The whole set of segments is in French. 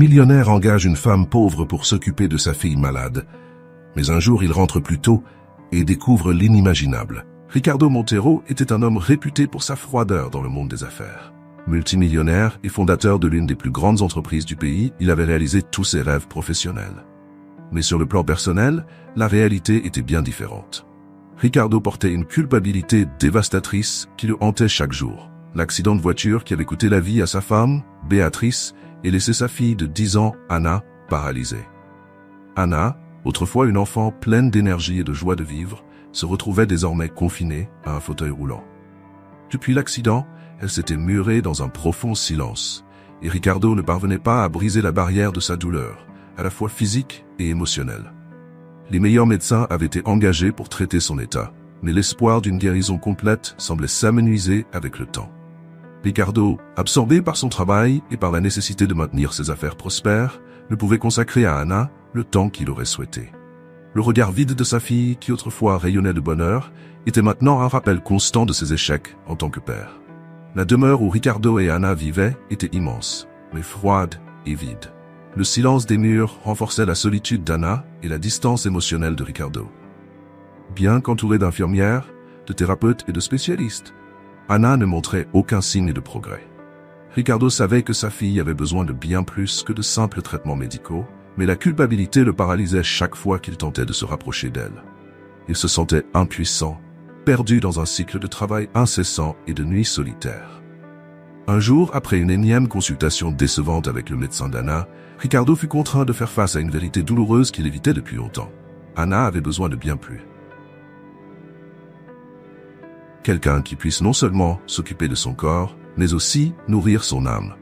multimillionnaire engage une femme pauvre pour s'occuper de sa fille malade. Mais un jour, il rentre plus tôt et découvre l'inimaginable. Ricardo Montero était un homme réputé pour sa froideur dans le monde des affaires. Multimillionnaire et fondateur de l'une des plus grandes entreprises du pays, il avait réalisé tous ses rêves professionnels. Mais sur le plan personnel, la réalité était bien différente. Ricardo portait une culpabilité dévastatrice qui le hantait chaque jour. L'accident de voiture qui avait coûté la vie à sa femme, Béatrice, et laissé sa fille de 10 ans, Anna, paralysée. Anna, autrefois une enfant pleine d'énergie et de joie de vivre, se retrouvait désormais confinée à un fauteuil roulant. Depuis l'accident, elle s'était murée dans un profond silence, et Ricardo ne parvenait pas à briser la barrière de sa douleur, à la fois physique et émotionnelle. Les meilleurs médecins avaient été engagés pour traiter son état, mais l'espoir d'une guérison complète semblait s'amenuiser avec le temps. Ricardo, absorbé par son travail et par la nécessité de maintenir ses affaires prospères, ne pouvait consacrer à Anna le temps qu'il aurait souhaité. Le regard vide de sa fille, qui autrefois rayonnait de bonheur, était maintenant un rappel constant de ses échecs en tant que père. La demeure où Ricardo et Anna vivaient était immense, mais froide et vide. Le silence des murs renforçait la solitude d'Anna et la distance émotionnelle de Ricardo. Bien qu'entourée d'infirmières, de thérapeutes et de spécialistes, Anna ne montrait aucun signe de progrès. Ricardo savait que sa fille avait besoin de bien plus que de simples traitements médicaux, mais la culpabilité le paralysait chaque fois qu'il tentait de se rapprocher d'elle. Il se sentait impuissant, perdu dans un cycle de travail incessant et de nuits solitaires. Un jour, après une énième consultation décevante avec le médecin d'Anna, Ricardo fut contraint de faire face à une vérité douloureuse qu'il évitait depuis longtemps. Anna avait besoin de bien plus. Quelqu'un qui puisse non seulement s'occuper de son corps, mais aussi nourrir son âme.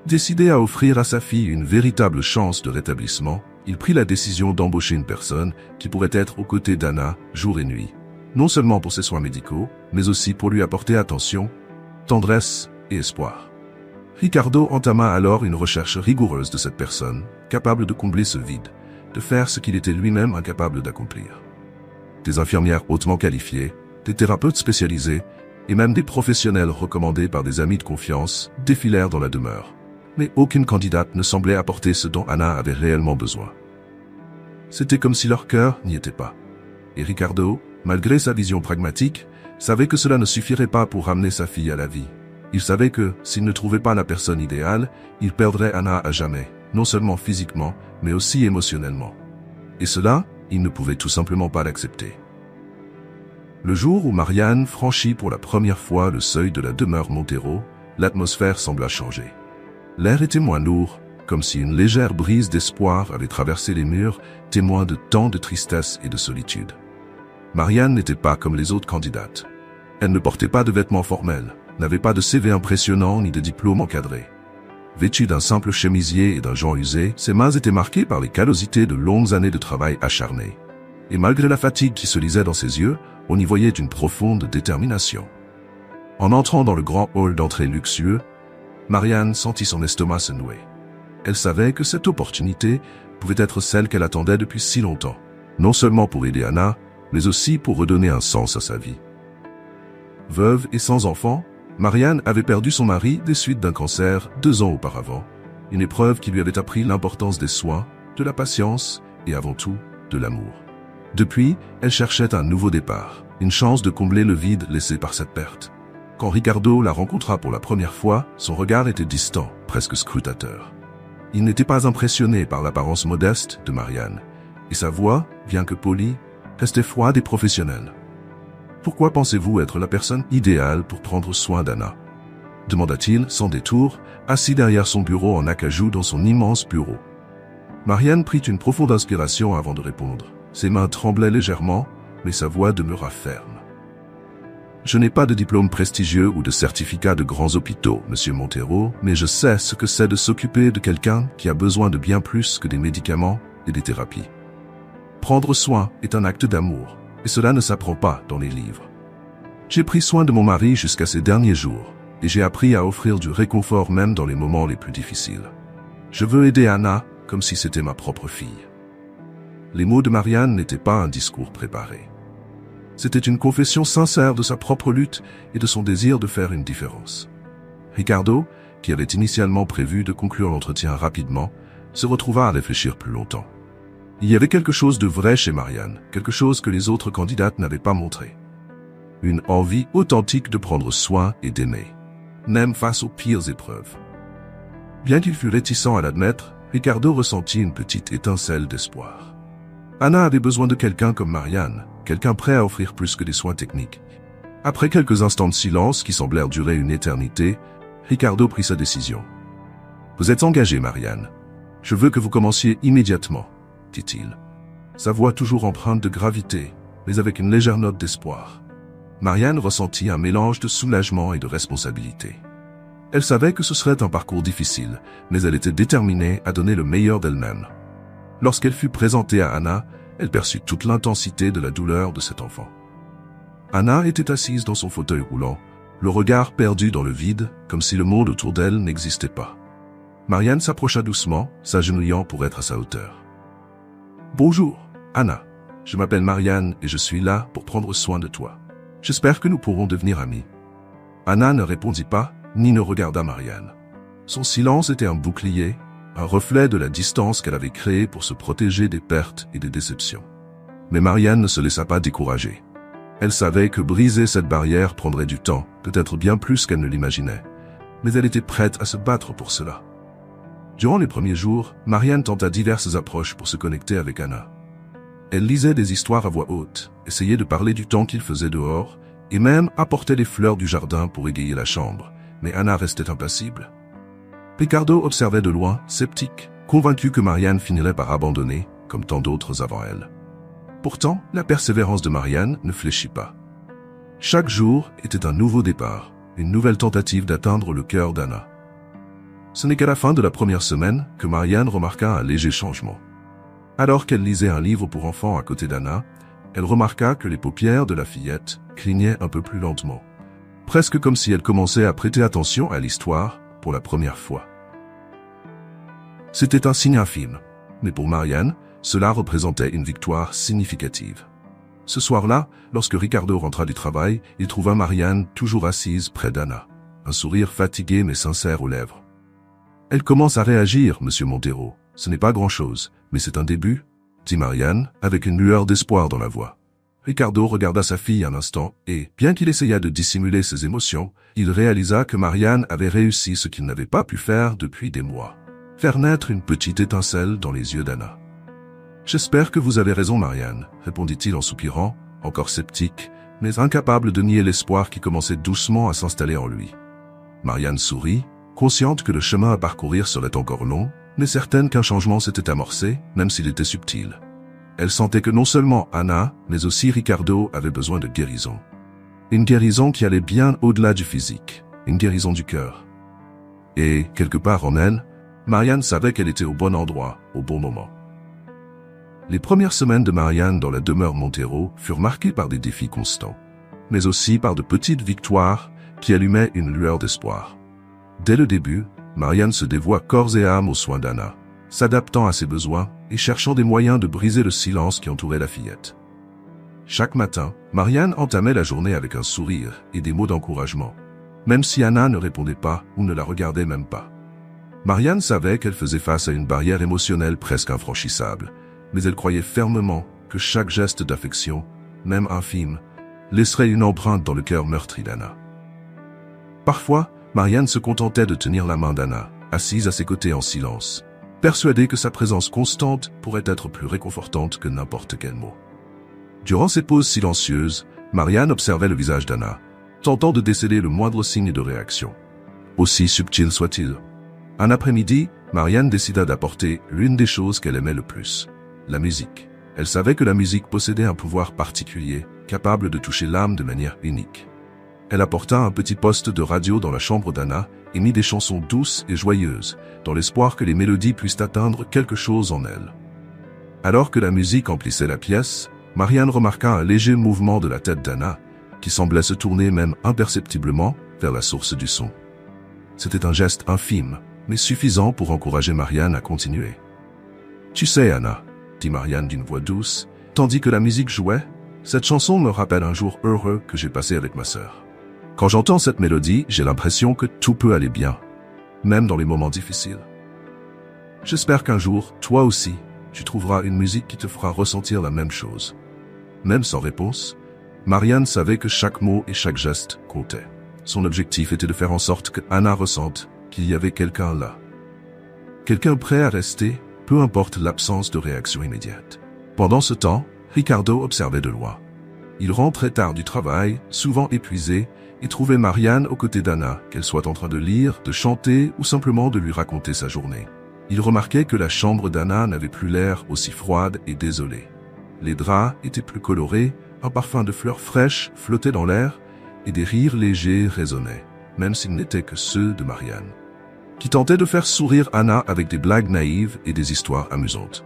Décidé à offrir à sa fille une véritable chance de rétablissement, il prit la décision d'embaucher une personne qui pourrait être aux côtés d'Anna jour et nuit, non seulement pour ses soins médicaux, mais aussi pour lui apporter attention, tendresse et espoir. Ricardo entama alors une recherche rigoureuse de cette personne, capable de combler ce vide, de faire ce qu'il était lui-même incapable d'accomplir. Des infirmières hautement qualifiées, des thérapeutes spécialisés et même des professionnels recommandés par des amis de confiance défilèrent dans la demeure. Mais aucune candidate ne semblait apporter ce dont Anna avait réellement besoin. C'était comme si leur cœur n'y était pas. Et Ricardo, malgré sa vision pragmatique, savait que cela ne suffirait pas pour ramener sa fille à la vie. Il savait que, s'il ne trouvait pas la personne idéale, il perdrait Anna à jamais, non seulement physiquement, mais aussi émotionnellement. Et cela, il ne pouvait tout simplement pas l'accepter. Le jour où Marianne franchit pour la première fois le seuil de la demeure Montero, l'atmosphère sembla changer. L'air était moins lourd, comme si une légère brise d'espoir avait traversé les murs, témoin de tant de tristesse et de solitude. Marianne n'était pas comme les autres candidates. Elle ne portait pas de vêtements formels, n'avait pas de CV impressionnant ni de diplôme encadré. Vêtue d'un simple chemisier et d'un jonc usé, ses mains étaient marquées par les callosités de longues années de travail acharné. Et malgré la fatigue qui se lisait dans ses yeux, on y voyait une profonde détermination. En entrant dans le grand hall d'entrée luxueux, Marianne sentit son estomac se nouer. Elle savait que cette opportunité pouvait être celle qu'elle attendait depuis si longtemps, non seulement pour aider Anna, mais aussi pour redonner un sens à sa vie. Veuve et sans enfant, Marianne avait perdu son mari des suites d'un cancer 2 ans auparavant, une épreuve qui lui avait appris l'importance des soins, de la patience et avant tout, de l'amour. Depuis, elle cherchait un nouveau départ, une chance de combler le vide laissé par cette perte. Quand Ricardo la rencontra pour la première fois, son regard était distant, presque scrutateur. Il n'était pas impressionné par l'apparence modeste de Marianne, et sa voix, bien que polie, restait froide et professionnelle. « Pourquoi pensez-vous être la personne idéale pour prendre soin d'Anna » demanda-t-il sans détour, assis derrière son bureau en acajou dans son immense bureau. Marianne prit une profonde inspiration avant de répondre. Ses mains tremblaient légèrement, mais sa voix demeura ferme. Je n'ai pas de diplôme prestigieux ou de certificat de grands hôpitaux, Monsieur Montero, mais je sais ce que c'est de s'occuper de quelqu'un qui a besoin de bien plus que des médicaments et des thérapies. Prendre soin est un acte d'amour, et cela ne s'apprend pas dans les livres. J'ai pris soin de mon mari jusqu'à ses derniers jours, et j'ai appris à offrir du réconfort même dans les moments les plus difficiles. Je veux aider Anna comme si c'était ma propre fille. Les mots de Marianne n'étaient pas un discours préparé. C'était une confession sincère de sa propre lutte et de son désir de faire une différence. Ricardo, qui avait initialement prévu de conclure l'entretien rapidement, se retrouva à réfléchir plus longtemps. Il y avait quelque chose de vrai chez Marianne, quelque chose que les autres candidates n'avaient pas montré. Une envie authentique de prendre soin et d'aimer, même face aux pires épreuves. Bien qu'il fût réticent à l'admettre, Ricardo ressentit une petite étincelle d'espoir. Anna avait besoin de quelqu'un comme Marianne, quelqu'un prêt à offrir plus que des soins techniques. Après quelques instants de silence qui semblèrent durer une éternité, Ricardo prit sa décision. « Vous êtes engagée, Marianne. Je veux que vous commenciez immédiatement, » dit-il. Sa voix toujours empreinte de gravité, mais avec une légère note d'espoir. Marianne ressentit un mélange de soulagement et de responsabilité. Elle savait que ce serait un parcours difficile, mais elle était déterminée à donner le meilleur d'elle-même. Lorsqu'elle fut présentée à Anna, elle perçut toute l'intensité de la douleur de cet enfant. Anna était assise dans son fauteuil roulant, le regard perdu dans le vide, comme si le monde autour d'elle n'existait pas. Marianne s'approcha doucement, s'agenouillant pour être à sa hauteur. « Bonjour, Anna. Je m'appelle Marianne et je suis là pour prendre soin de toi. J'espère que nous pourrons devenir amis. » Anna ne répondit pas, ni ne regarda Marianne. Son silence était un bouclier, un reflet de la distance qu'elle avait créée pour se protéger des pertes et des déceptions. Mais Marianne ne se laissa pas décourager. Elle savait que briser cette barrière prendrait du temps, peut-être bien plus qu'elle ne l'imaginait, mais elle était prête à se battre pour cela. Durant les premiers jours, Marianne tenta diverses approches pour se connecter avec Anna. Elle lisait des histoires à voix haute, essayait de parler du temps qu'il faisait dehors, et même apportait des fleurs du jardin pour égayer la chambre, mais Anna restait impassible. Ricardo observait de loin, sceptique, convaincu que Marianne finirait par abandonner, comme tant d'autres avant elle. Pourtant, la persévérance de Marianne ne fléchit pas. Chaque jour était un nouveau départ, une nouvelle tentative d'atteindre le cœur d'Anna. Ce n'est qu'à la fin de la première semaine que Marianne remarqua un léger changement. Alors qu'elle lisait un livre pour enfants à côté d'Anna, elle remarqua que les paupières de la fillette clignaient un peu plus lentement, presque comme si elle commençait à prêter attention à l'histoire pour la première fois. C'était un signe infime, mais pour Marianne, cela représentait une victoire significative. Ce soir-là, lorsque Ricardo rentra du travail, il trouva Marianne toujours assise près d'Anna, un sourire fatigué mais sincère aux lèvres. « Elle commence à réagir, monsieur Montero. Ce n'est pas grand-chose, mais c'est un début, » dit Marianne, avec une lueur d'espoir dans la voix. Ricardo regarda sa fille un instant et, bien qu'il essayât de dissimuler ses émotions, il réalisa que Marianne avait réussi ce qu'il n'avait pas pu faire depuis des mois. Faire naître une petite étincelle dans les yeux d'Anna. « J'espère que vous avez raison, Marianne, » répondit-il en soupirant, encore sceptique, mais incapable de nier l'espoir qui commençait doucement à s'installer en lui. Marianne sourit, consciente que le chemin à parcourir serait encore long, mais certaine qu'un changement s'était amorcé, même s'il était subtil. Elle sentait que non seulement Anna, mais aussi Ricardo avaient besoin de guérison. Une guérison qui allait bien au-delà du physique, une guérison du cœur. Et, quelque part en elle, Marianne savait qu'elle était au bon endroit, au bon moment. Les premières semaines de Marianne dans la demeure Montero furent marquées par des défis constants, mais aussi par de petites victoires qui allumaient une lueur d'espoir. Dès le début, Marianne se dévoua corps et âme aux soins d'Anna, s'adaptant à ses besoins et cherchant des moyens de briser le silence qui entourait la fillette. Chaque matin, Marianne entamait la journée avec un sourire et des mots d'encouragement, même si Anna ne répondait pas ou ne la regardait même pas. Marianne savait qu'elle faisait face à une barrière émotionnelle presque infranchissable, mais elle croyait fermement que chaque geste d'affection, même infime, laisserait une empreinte dans le cœur meurtri d'Anna. Parfois, Marianne se contentait de tenir la main d'Anna, assise à ses côtés en silence, persuadée que sa présence constante pourrait être plus réconfortante que n'importe quel mot. Durant ces pauses silencieuses, Marianne observait le visage d'Anna, tentant de déceler le moindre signe de réaction, aussi subtil soit-il. Un après-midi, Marianne décida d'apporter l'une des choses qu'elle aimait le plus, la musique. Elle savait que la musique possédait un pouvoir particulier, capable de toucher l'âme de manière unique. Elle apporta un petit poste de radio dans la chambre d'Anna et mit des chansons douces et joyeuses, dans l'espoir que les mélodies puissent atteindre quelque chose en elle. Alors que la musique emplissait la pièce, Marianne remarqua un léger mouvement de la tête d'Anna, qui semblait se tourner même imperceptiblement vers la source du son. C'était un geste infime, mais suffisant pour encourager Marianne à continuer. « Tu sais, Anna, » dit Marianne d'une voix douce, tandis que la musique jouait, « cette chanson me rappelle un jour heureux que j'ai passé avec ma sœur. Quand j'entends cette mélodie, j'ai l'impression que tout peut aller bien. même dans les moments difficiles. J'espère qu'un jour, toi aussi, tu trouveras une musique qui te fera ressentir la même chose. Même sans réponse, Marianne savait que chaque mot et chaque geste comptaient. Son objectif était de faire en sorte que Anna ressente qu'il y avait quelqu'un là. Quelqu'un prêt à rester, peu importe l'absence de réaction immédiate. Pendant ce temps, Ricardo observait de loin. Il rentrait tard du travail, souvent épuisé, et trouvait Marianne aux côtés d'Anna, qu'elle soit en train de lire, de chanter ou simplement de lui raconter sa journée. Il remarquait que la chambre d'Anna n'avait plus l'air aussi froide et désolée. Les draps étaient plus colorés, un parfum de fleurs fraîches flottait dans l'air, et des rires légers résonnaient, même s'ils n'étaient que ceux de Marianne, qui tentait de faire sourire Anna avec des blagues naïves et des histoires amusantes.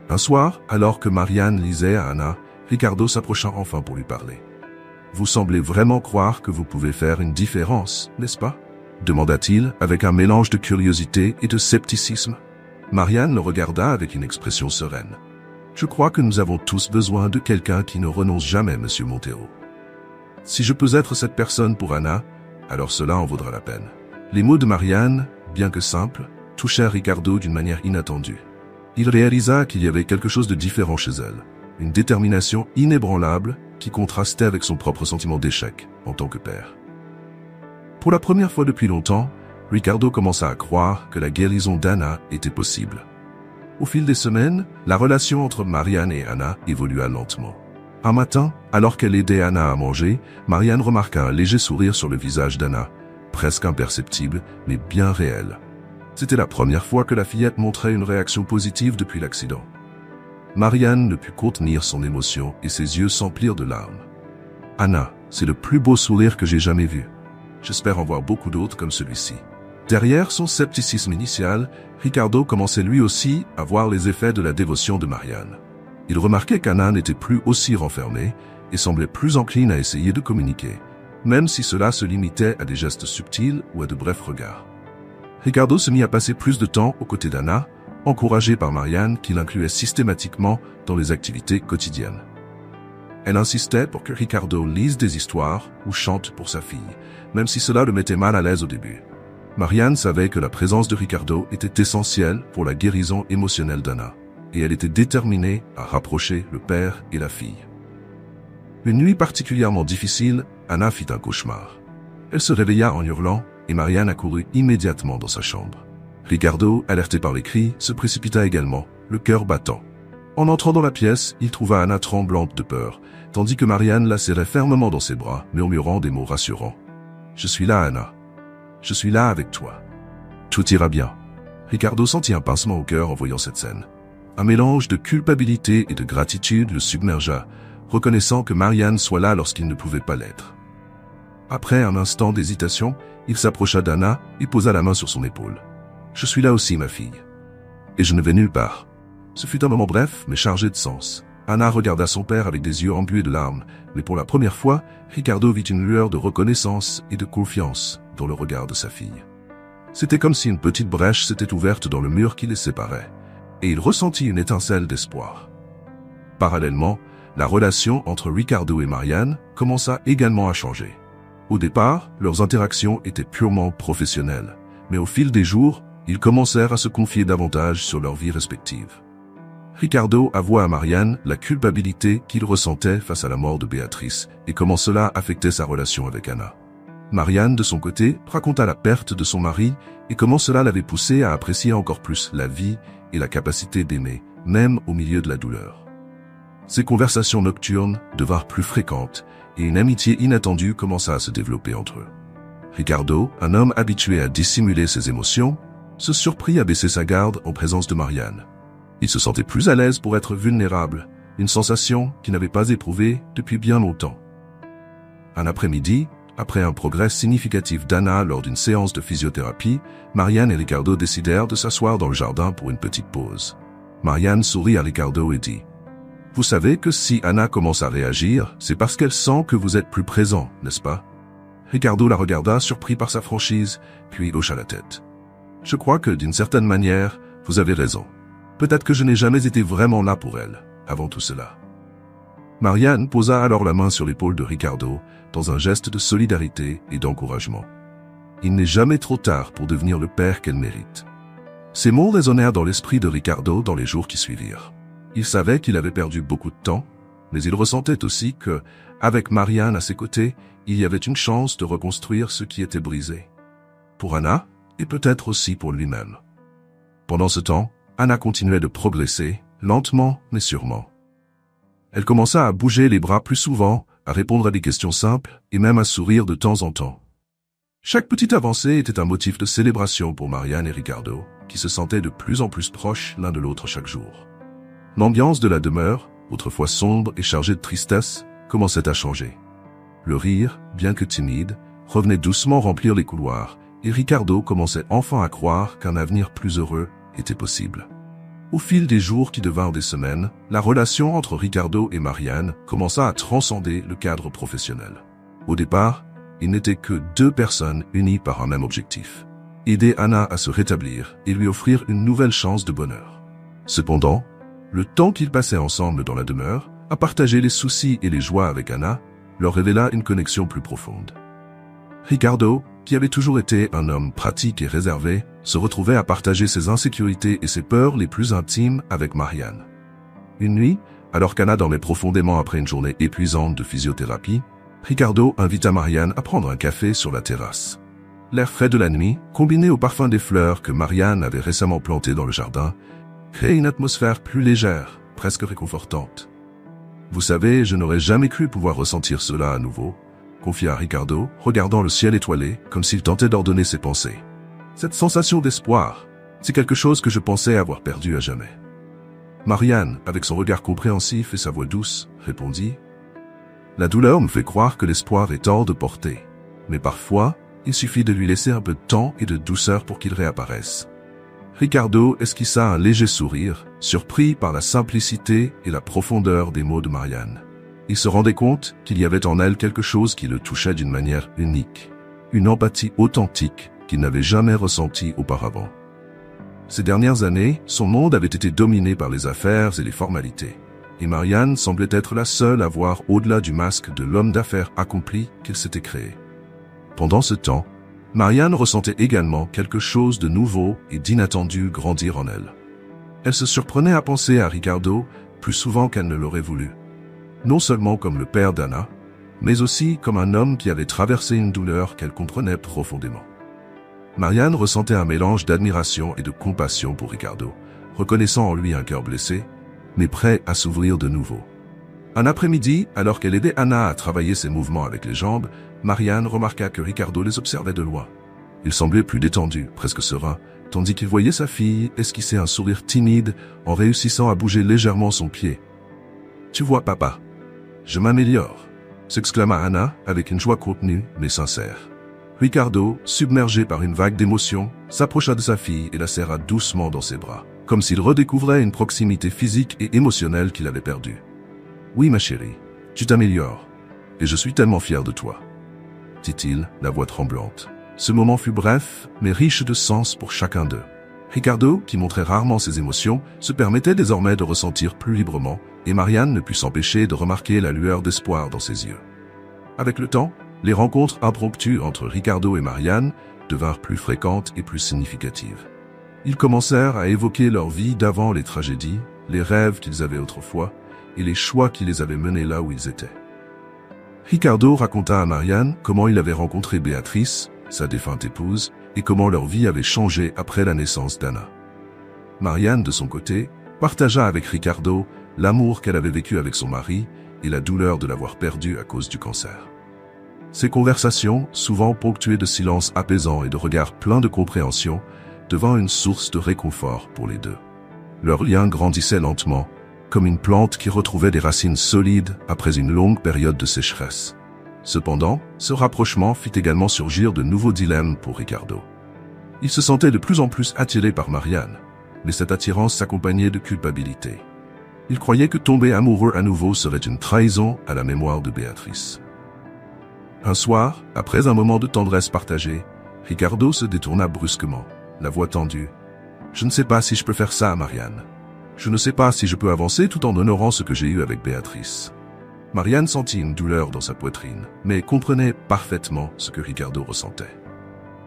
Un soir, alors que Marianne lisait à Anna, Ricardo s'approcha enfin pour lui parler. « Vous semblez vraiment croire que vous pouvez faire une différence, n'est-ce pas ?» demanda-t-il avec un mélange de curiosité et de scepticisme. Marianne le regarda avec une expression sereine. « Je crois que nous avons tous besoin de quelqu'un qui ne renonce jamais, Monsieur Montero. Si je peux être cette personne pour Anna, alors cela en vaudra la peine. » Les mots de Marianne, bien que simples, touchèrent Ricardo d'une manière inattendue. Il réalisa qu'il y avait quelque chose de différent chez elle, une détermination inébranlable qui contrastait avec son propre sentiment d'échec en tant que père. Pour la première fois depuis longtemps, Ricardo commença à croire que la guérison d'Anna était possible. Au fil des semaines, la relation entre Marianne et Anna évolua lentement. Un matin, alors qu'elle aidait Anna à manger, Marianne remarqua un léger sourire sur le visage d'Anna, presque imperceptible, mais bien réel. C'était la première fois que la fillette montrait une réaction positive depuis l'accident. Marianne ne put contenir son émotion et ses yeux s'emplirent de larmes. « Anna, c'est le plus beau sourire que j'ai jamais vu. J'espère en voir beaucoup d'autres comme celui-ci. » Derrière son scepticisme initial, Ricardo commençait lui aussi à voir les effets de la dévotion de Marianne. Il remarquait qu'Anna n'était plus aussi renfermée et semblait plus encline à essayer de communiquer, même si cela se limitait à des gestes subtils ou à de brefs regards. Ricardo se mit à passer plus de temps aux côtés d'Anna, encouragé par Marianne qui l'incluait systématiquement dans les activités quotidiennes. Elle insistait pour que Ricardo lise des histoires ou chante pour sa fille, même si cela le mettait mal à l'aise au début. Marianne savait que la présence de Ricardo était essentielle pour la guérison émotionnelle d'Anna, et elle était déterminée à rapprocher le père et la fille. Une nuit particulièrement difficile, Anna fit un cauchemar. Elle se réveilla en hurlant et Marianne accourut immédiatement dans sa chambre. Ricardo, alerté par les cris, se précipita également, le cœur battant. En entrant dans la pièce, il trouva Anna tremblante de peur, tandis que Marianne la serrait fermement dans ses bras, murmurant des mots rassurants. « Je suis là, Anna. Je suis là avec toi. Tout ira bien. » Ricardo sentit un pincement au cœur en voyant cette scène. Un mélange de culpabilité et de gratitude le submergea, reconnaissant que Marianne soit là lorsqu'il ne pouvait pas l'être. Après un instant d'hésitation, il s'approcha d'Anna et posa la main sur son épaule. « Je suis là aussi, ma fille. Et je ne vais nulle part. » Ce fut un moment bref, mais chargé de sens. Anna regarda son père avec des yeux embués de larmes, mais pour la première fois, Ricardo vit une lueur de reconnaissance et de confiance dans le regard de sa fille. C'était comme si une petite brèche s'était ouverte dans le mur qui les séparait, et il ressentit une étincelle d'espoir. Parallèlement, la relation entre Ricardo et Marianne commença également à changer. Au départ, leurs interactions étaient purement professionnelles, mais au fil des jours, ils commencèrent à se confier davantage sur leur vie respective. Ricardo avoua à Marianne la culpabilité qu'il ressentait face à la mort de Béatrice et comment cela affectait sa relation avec Anna. Marianne, de son côté, raconta la perte de son mari et comment cela l'avait poussée à apprécier encore plus la vie et la capacité d'aimer, même au milieu de la douleur. Ces conversations nocturnes devinrent plus fréquentes et une amitié inattendue commença à se développer entre eux. Ricardo, un homme habitué à dissimuler ses émotions, se surprit à baisser sa garde en présence de Marianne. Il se sentait plus à l'aise pour être vulnérable, une sensation qu'il n'avait pas éprouvée depuis bien longtemps. Un après-midi, après un progrès significatif d'Anna lors d'une séance de physiothérapie, Marianne et Ricardo décidèrent de s'asseoir dans le jardin pour une petite pause. Marianne sourit à Ricardo et dit « Vous savez que si Anna commence à réagir, c'est parce qu'elle sent que vous êtes plus présent, n'est-ce pas ?» Ricardo la regarda, surpris par sa franchise, puis hocha la tête. « Je crois que, d'une certaine manière, vous avez raison. Peut-être que je n'ai jamais été vraiment là pour elle, avant tout cela. » Marianne posa alors la main sur l'épaule de Ricardo, dans un geste de solidarité et d'encouragement. Il n'est jamais trop tard pour devenir le père qu'elle mérite. Ces mots résonnèrent dans l'esprit de Ricardo dans les jours qui suivirent. Il savait qu'il avait perdu beaucoup de temps, mais il ressentait aussi que, avec Marianne à ses côtés, il y avait une chance de reconstruire ce qui était brisé. Pour Anna, et peut-être aussi pour lui-même. Pendant ce temps, Anna continuait de progresser, lentement mais sûrement. Elle commença à bouger les bras plus souvent, à répondre à des questions simples et même à sourire de temps en temps. Chaque petite avancée était un motif de célébration pour Marianne et Ricardo, qui se sentaient de plus en plus proches l'un de l'autre chaque jour. L'ambiance de la demeure, autrefois sombre et chargée de tristesse, commençait à changer. Le rire, bien que timide, revenait doucement remplir les couloirs, et Ricardo commençait enfin à croire qu'un avenir plus heureux était possible. Au fil des jours qui devinrent des semaines, la relation entre Ricardo et Marianne commença à transcender le cadre professionnel. Au départ, ils n'étaient que deux personnes unies par un même objectif: aider Anna à se rétablir et lui offrir une nouvelle chance de bonheur. Cependant, le temps qu'ils passaient ensemble dans la demeure, à partager les soucis et les joies avec Anna, leur révéla une connexion plus profonde. Ricardo, qui avait toujours été un homme pratique et réservé, se retrouvait à partager ses insécurités et ses peurs les plus intimes avec Marianne. Une nuit, alors qu'Anna dormait profondément après une journée épuisante de physiothérapie, Ricardo invita Marianne à prendre un café sur la terrasse. L'air frais de la nuit, combiné au parfum des fleurs que Marianne avait récemment plantées dans le jardin, créait une atmosphère plus légère, presque réconfortante. « Vous savez, je n'aurais jamais cru pouvoir ressentir cela à nouveau », confia Ricardo, regardant le ciel étoilé, comme s'il tentait d'ordonner ses pensées. « Cette sensation d'espoir, c'est quelque chose que je pensais avoir perdu à jamais. » Marianne, avec son regard compréhensif et sa voix douce, répondit: « La douleur me fait croire que l'espoir est hors de portée, mais parfois, il suffit de lui laisser un peu de temps et de douceur pour qu'il réapparaisse. » Ricardo esquissa un léger sourire, surpris par la simplicité et la profondeur des mots de Marianne. Il se rendait compte qu'il y avait en elle quelque chose qui le touchait d'une manière unique, une empathie authentique qu'il n'avait jamais ressentie auparavant. Ces dernières années, son monde avait été dominé par les affaires et les formalités, et Marianne semblait être la seule à voir au-delà du masque de l'homme d'affaires accompli qu'il s'était créé. Pendant ce temps, Marianne ressentait également quelque chose de nouveau et d'inattendu grandir en elle. Elle se surprenait à penser à Ricardo plus souvent qu'elle ne l'aurait voulu. Non seulement comme le père d'Anna, mais aussi comme un homme qui avait traversé une douleur qu'elle comprenait profondément. Marianne ressentait un mélange d'admiration et de compassion pour Ricardo, reconnaissant en lui un cœur blessé, mais prêt à s'ouvrir de nouveau. Un après-midi, alors qu'elle aidait Anna à travailler ses mouvements avec les jambes, Marianne remarqua que Ricardo les observait de loin. Il semblait plus détendu, presque serein, tandis qu'il voyait sa fille esquisser un sourire timide en réussissant à bouger légèrement son pied. « Tu vois, papa, je m'améliore », s'exclama Anna avec une joie contenue mais sincère. Ricardo, submergé par une vague d'émotion, s'approcha de sa fille et la serra doucement dans ses bras, comme s'il redécouvrait une proximité physique et émotionnelle qu'il avait perdue. « Oui, ma chérie, tu t'améliores, et je suis tellement fier de toi, » dit-il, la voix tremblante. Ce moment fut bref, mais riche de sens pour chacun d'eux. Ricardo, qui montrait rarement ses émotions, se permettait désormais de ressentir plus librement, et Marianne ne put s'empêcher de remarquer la lueur d'espoir dans ses yeux. Avec le temps, les rencontres impromptues entre Ricardo et Marianne devinrent plus fréquentes et plus significatives. Ils commencèrent à évoquer leur vie d'avant les tragédies, les rêves qu'ils avaient autrefois, et les choix qui les avaient menés là où ils étaient. Ricardo raconta à Marianne comment il avait rencontré Béatrice, sa défunte épouse, et comment leur vie avait changé après la naissance d'Anna. Marianne, de son côté, partagea avec Ricardo l'amour qu'elle avait vécu avec son mari et la douleur de l'avoir perdu à cause du cancer. Ces conversations, souvent ponctuées de silences apaisants et de regards pleins de compréhension, devinrent une source de réconfort pour les deux. Leur lien grandissait lentement, comme une plante qui retrouvait des racines solides après une longue période de sécheresse. Cependant, ce rapprochement fit également surgir de nouveaux dilemmes pour Ricardo. Il se sentait de plus en plus attiré par Marianne, mais cette attirance s'accompagnait de culpabilité. Il croyait que tomber amoureux à nouveau serait une trahison à la mémoire de Béatrice. Un soir, après un moment de tendresse partagée, Ricardo se détourna brusquement, la voix tendue. « Je ne sais pas si je peux faire ça à Marianne. Je ne sais pas si je peux avancer tout en honorant ce que j'ai eu avec Béatrice. » Marianne sentit une douleur dans sa poitrine, mais comprenait parfaitement ce que Ricardo ressentait.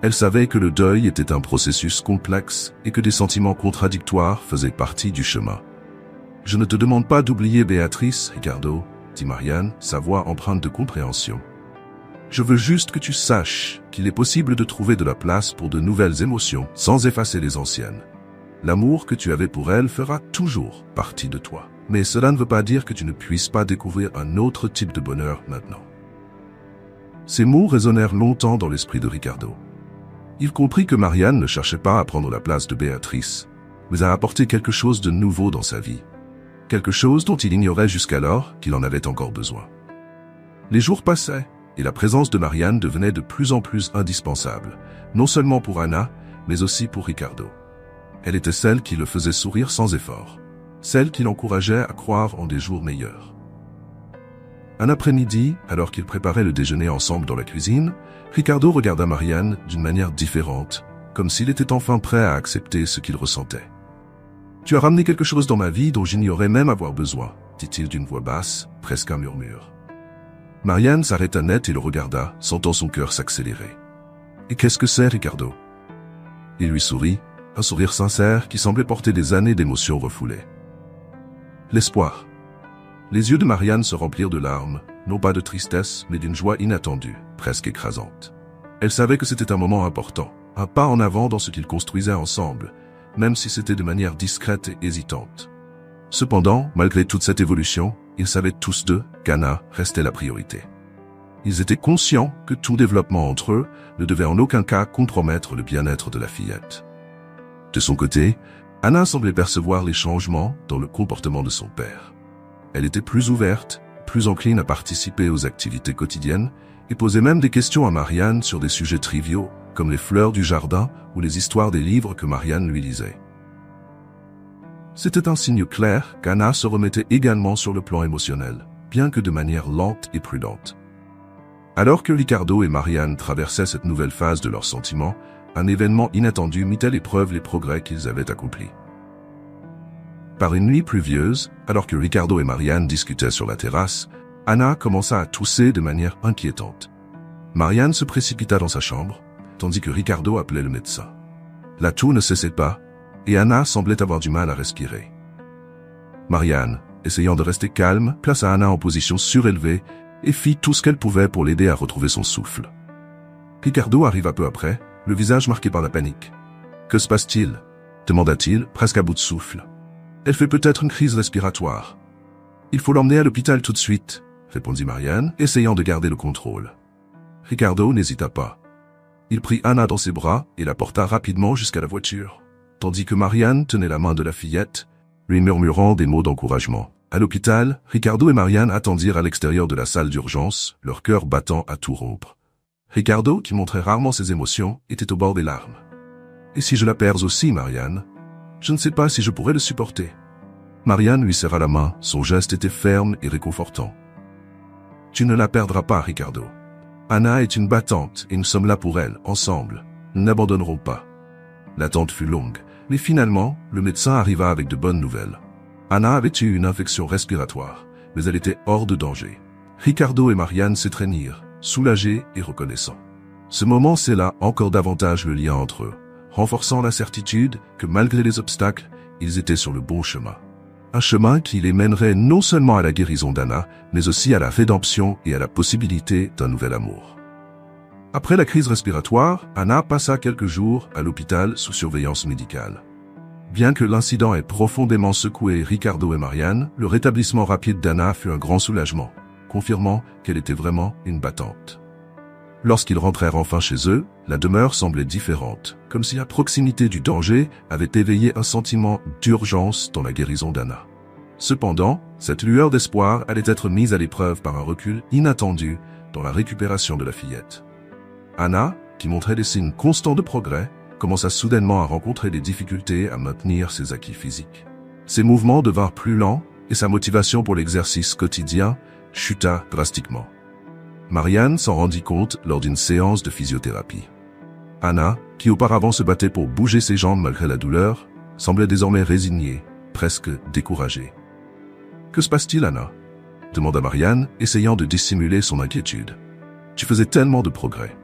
Elle savait que le deuil était un processus complexe et que des sentiments contradictoires faisaient partie du chemin. « Je ne te demande pas d'oublier Béatrice, Ricardo, » dit Marianne, sa voix empreinte de compréhension. « Je veux juste que tu saches qu'il est possible de trouver de la place pour de nouvelles émotions sans effacer les anciennes. L'amour que tu avais pour elle fera toujours partie de toi. Mais cela ne veut pas dire que tu ne puisses pas découvrir un autre type de bonheur maintenant. » Ces mots résonnèrent longtemps dans l'esprit de Ricardo. Il comprit que Marianne ne cherchait pas à prendre la place de Béatrice, mais à apporter quelque chose de nouveau dans sa vie. Quelque chose dont il ignorait jusqu'alors qu'il en avait encore besoin. Les jours passaient, et la présence de Marianne devenait de plus en plus indispensable, non seulement pour Anna, mais aussi pour Ricardo. Elle était celle qui le faisait sourire sans effort, celle qui l'encourageait à croire en des jours meilleurs. Un après-midi, alors qu'ils préparaient le déjeuner ensemble dans la cuisine, Ricardo regarda Marianne d'une manière différente, comme s'il était enfin prêt à accepter ce qu'il ressentait. « Tu as ramené quelque chose dans ma vie dont j'ignorais même avoir besoin, » dit-il d'une voix basse, presque un murmure. Marianne s'arrêta net et le regarda, sentant son cœur s'accélérer. « Et qu'est-ce que c'est, Ricardo ?» Il lui sourit, un sourire sincère qui semblait porter des années d'émotions refoulées. L'espoir. Les yeux de Marianne se remplirent de larmes, non pas de tristesse, mais d'une joie inattendue, presque écrasante. Elle savait que c'était un moment important, un pas en avant dans ce qu'ils construisaient ensemble, même si c'était de manière discrète et hésitante. Cependant, malgré toute cette évolution, ils savaient tous deux qu'Anna restait la priorité. Ils étaient conscients que tout développement entre eux ne devait en aucun cas compromettre le bien-être de la fillette. De son côté, Anna semblait percevoir les changements dans le comportement de son père. Elle était plus ouverte, plus encline à participer aux activités quotidiennes et posait même des questions à Marianne sur des sujets triviaux, comme les fleurs du jardin ou les histoires des livres que Marianne lui lisait. C'était un signe clair qu'Anna se remettait également sur le plan émotionnel, bien que de manière lente et prudente. Alors que Ricardo et Marianne traversaient cette nouvelle phase de leurs sentiments, un événement inattendu mit à l'épreuve les progrès qu'ils avaient accomplis. Par une nuit pluvieuse, alors que Ricardo et Marianne discutaient sur la terrasse, Anna commença à tousser de manière inquiétante. Marianne se précipita dans sa chambre, tandis que Ricardo appelait le médecin. La toux ne cessait pas, et Anna semblait avoir du mal à respirer. Marianne, essayant de rester calme, plaça Anna en position surélevée et fit tout ce qu'elle pouvait pour l'aider à retrouver son souffle. Ricardo arriva peu après, le visage marqué par la panique. « Que se passe-t-il » demanda-t-il, presque à bout de souffle. « Elle fait peut-être une crise respiratoire. »« Il faut l'emmener à l'hôpital tout de suite » répondit Marianne, essayant de garder le contrôle. Ricardo n'hésita pas. Il prit Anna dans ses bras et la porta rapidement jusqu'à la voiture, tandis que Marianne tenait la main de la fillette, lui murmurant des mots d'encouragement. À l'hôpital, Ricardo et Marianne attendirent à l'extérieur de la salle d'urgence, leur cœur battant à tout rompre. Ricardo, qui montrait rarement ses émotions, était au bord des larmes. « Et si je la perds aussi, Marianne ? Je ne sais pas si je pourrais le supporter. » Marianne lui serra la main, son geste était ferme et réconfortant. « Tu ne la perdras pas, Ricardo. Anna est une battante et nous sommes là pour elle, ensemble. Nous n'abandonnerons pas. » L'attente fut longue, mais finalement, le médecin arriva avec de bonnes nouvelles. Anna avait eu une infection respiratoire, mais elle était hors de danger. Ricardo et Marianne s'étreignirent, soulagés et reconnaissants. Ce moment scella encore davantage le lien entre eux, renforçant la certitude que malgré les obstacles, ils étaient sur le bon chemin. Un chemin qui les mènerait non seulement à la guérison d'Anna, mais aussi à la rédemption et à la possibilité d'un nouvel amour. Après la crise respiratoire, Anna passa quelques jours à l'hôpital sous surveillance médicale. Bien que l'incident ait profondément secoué Ricardo et Marianne, le rétablissement rapide d'Anna fut un grand soulagement, confirmant qu'elle était vraiment une battante. Lorsqu'ils rentrèrent enfin chez eux, la demeure semblait différente, comme si la proximité du danger avait éveillé un sentiment d'urgence dans la guérison d'Anna. Cependant, cette lueur d'espoir allait être mise à l'épreuve par un recul inattendu dans la récupération de la fillette. Anna, qui montrait des signes constants de progrès, commença soudainement à rencontrer des difficultés à maintenir ses acquis physiques. Ses mouvements devinrent plus lents et sa motivation pour l'exercice quotidien chuta drastiquement. Marianne s'en rendit compte lors d'une séance de physiothérapie. Anna, qui auparavant se battait pour bouger ses jambes malgré la douleur, semblait désormais résignée, presque découragée. « Que se passe-t-il, Anna » demanda Marianne, essayant de dissimuler son inquiétude. « Tu faisais tellement de progrès. »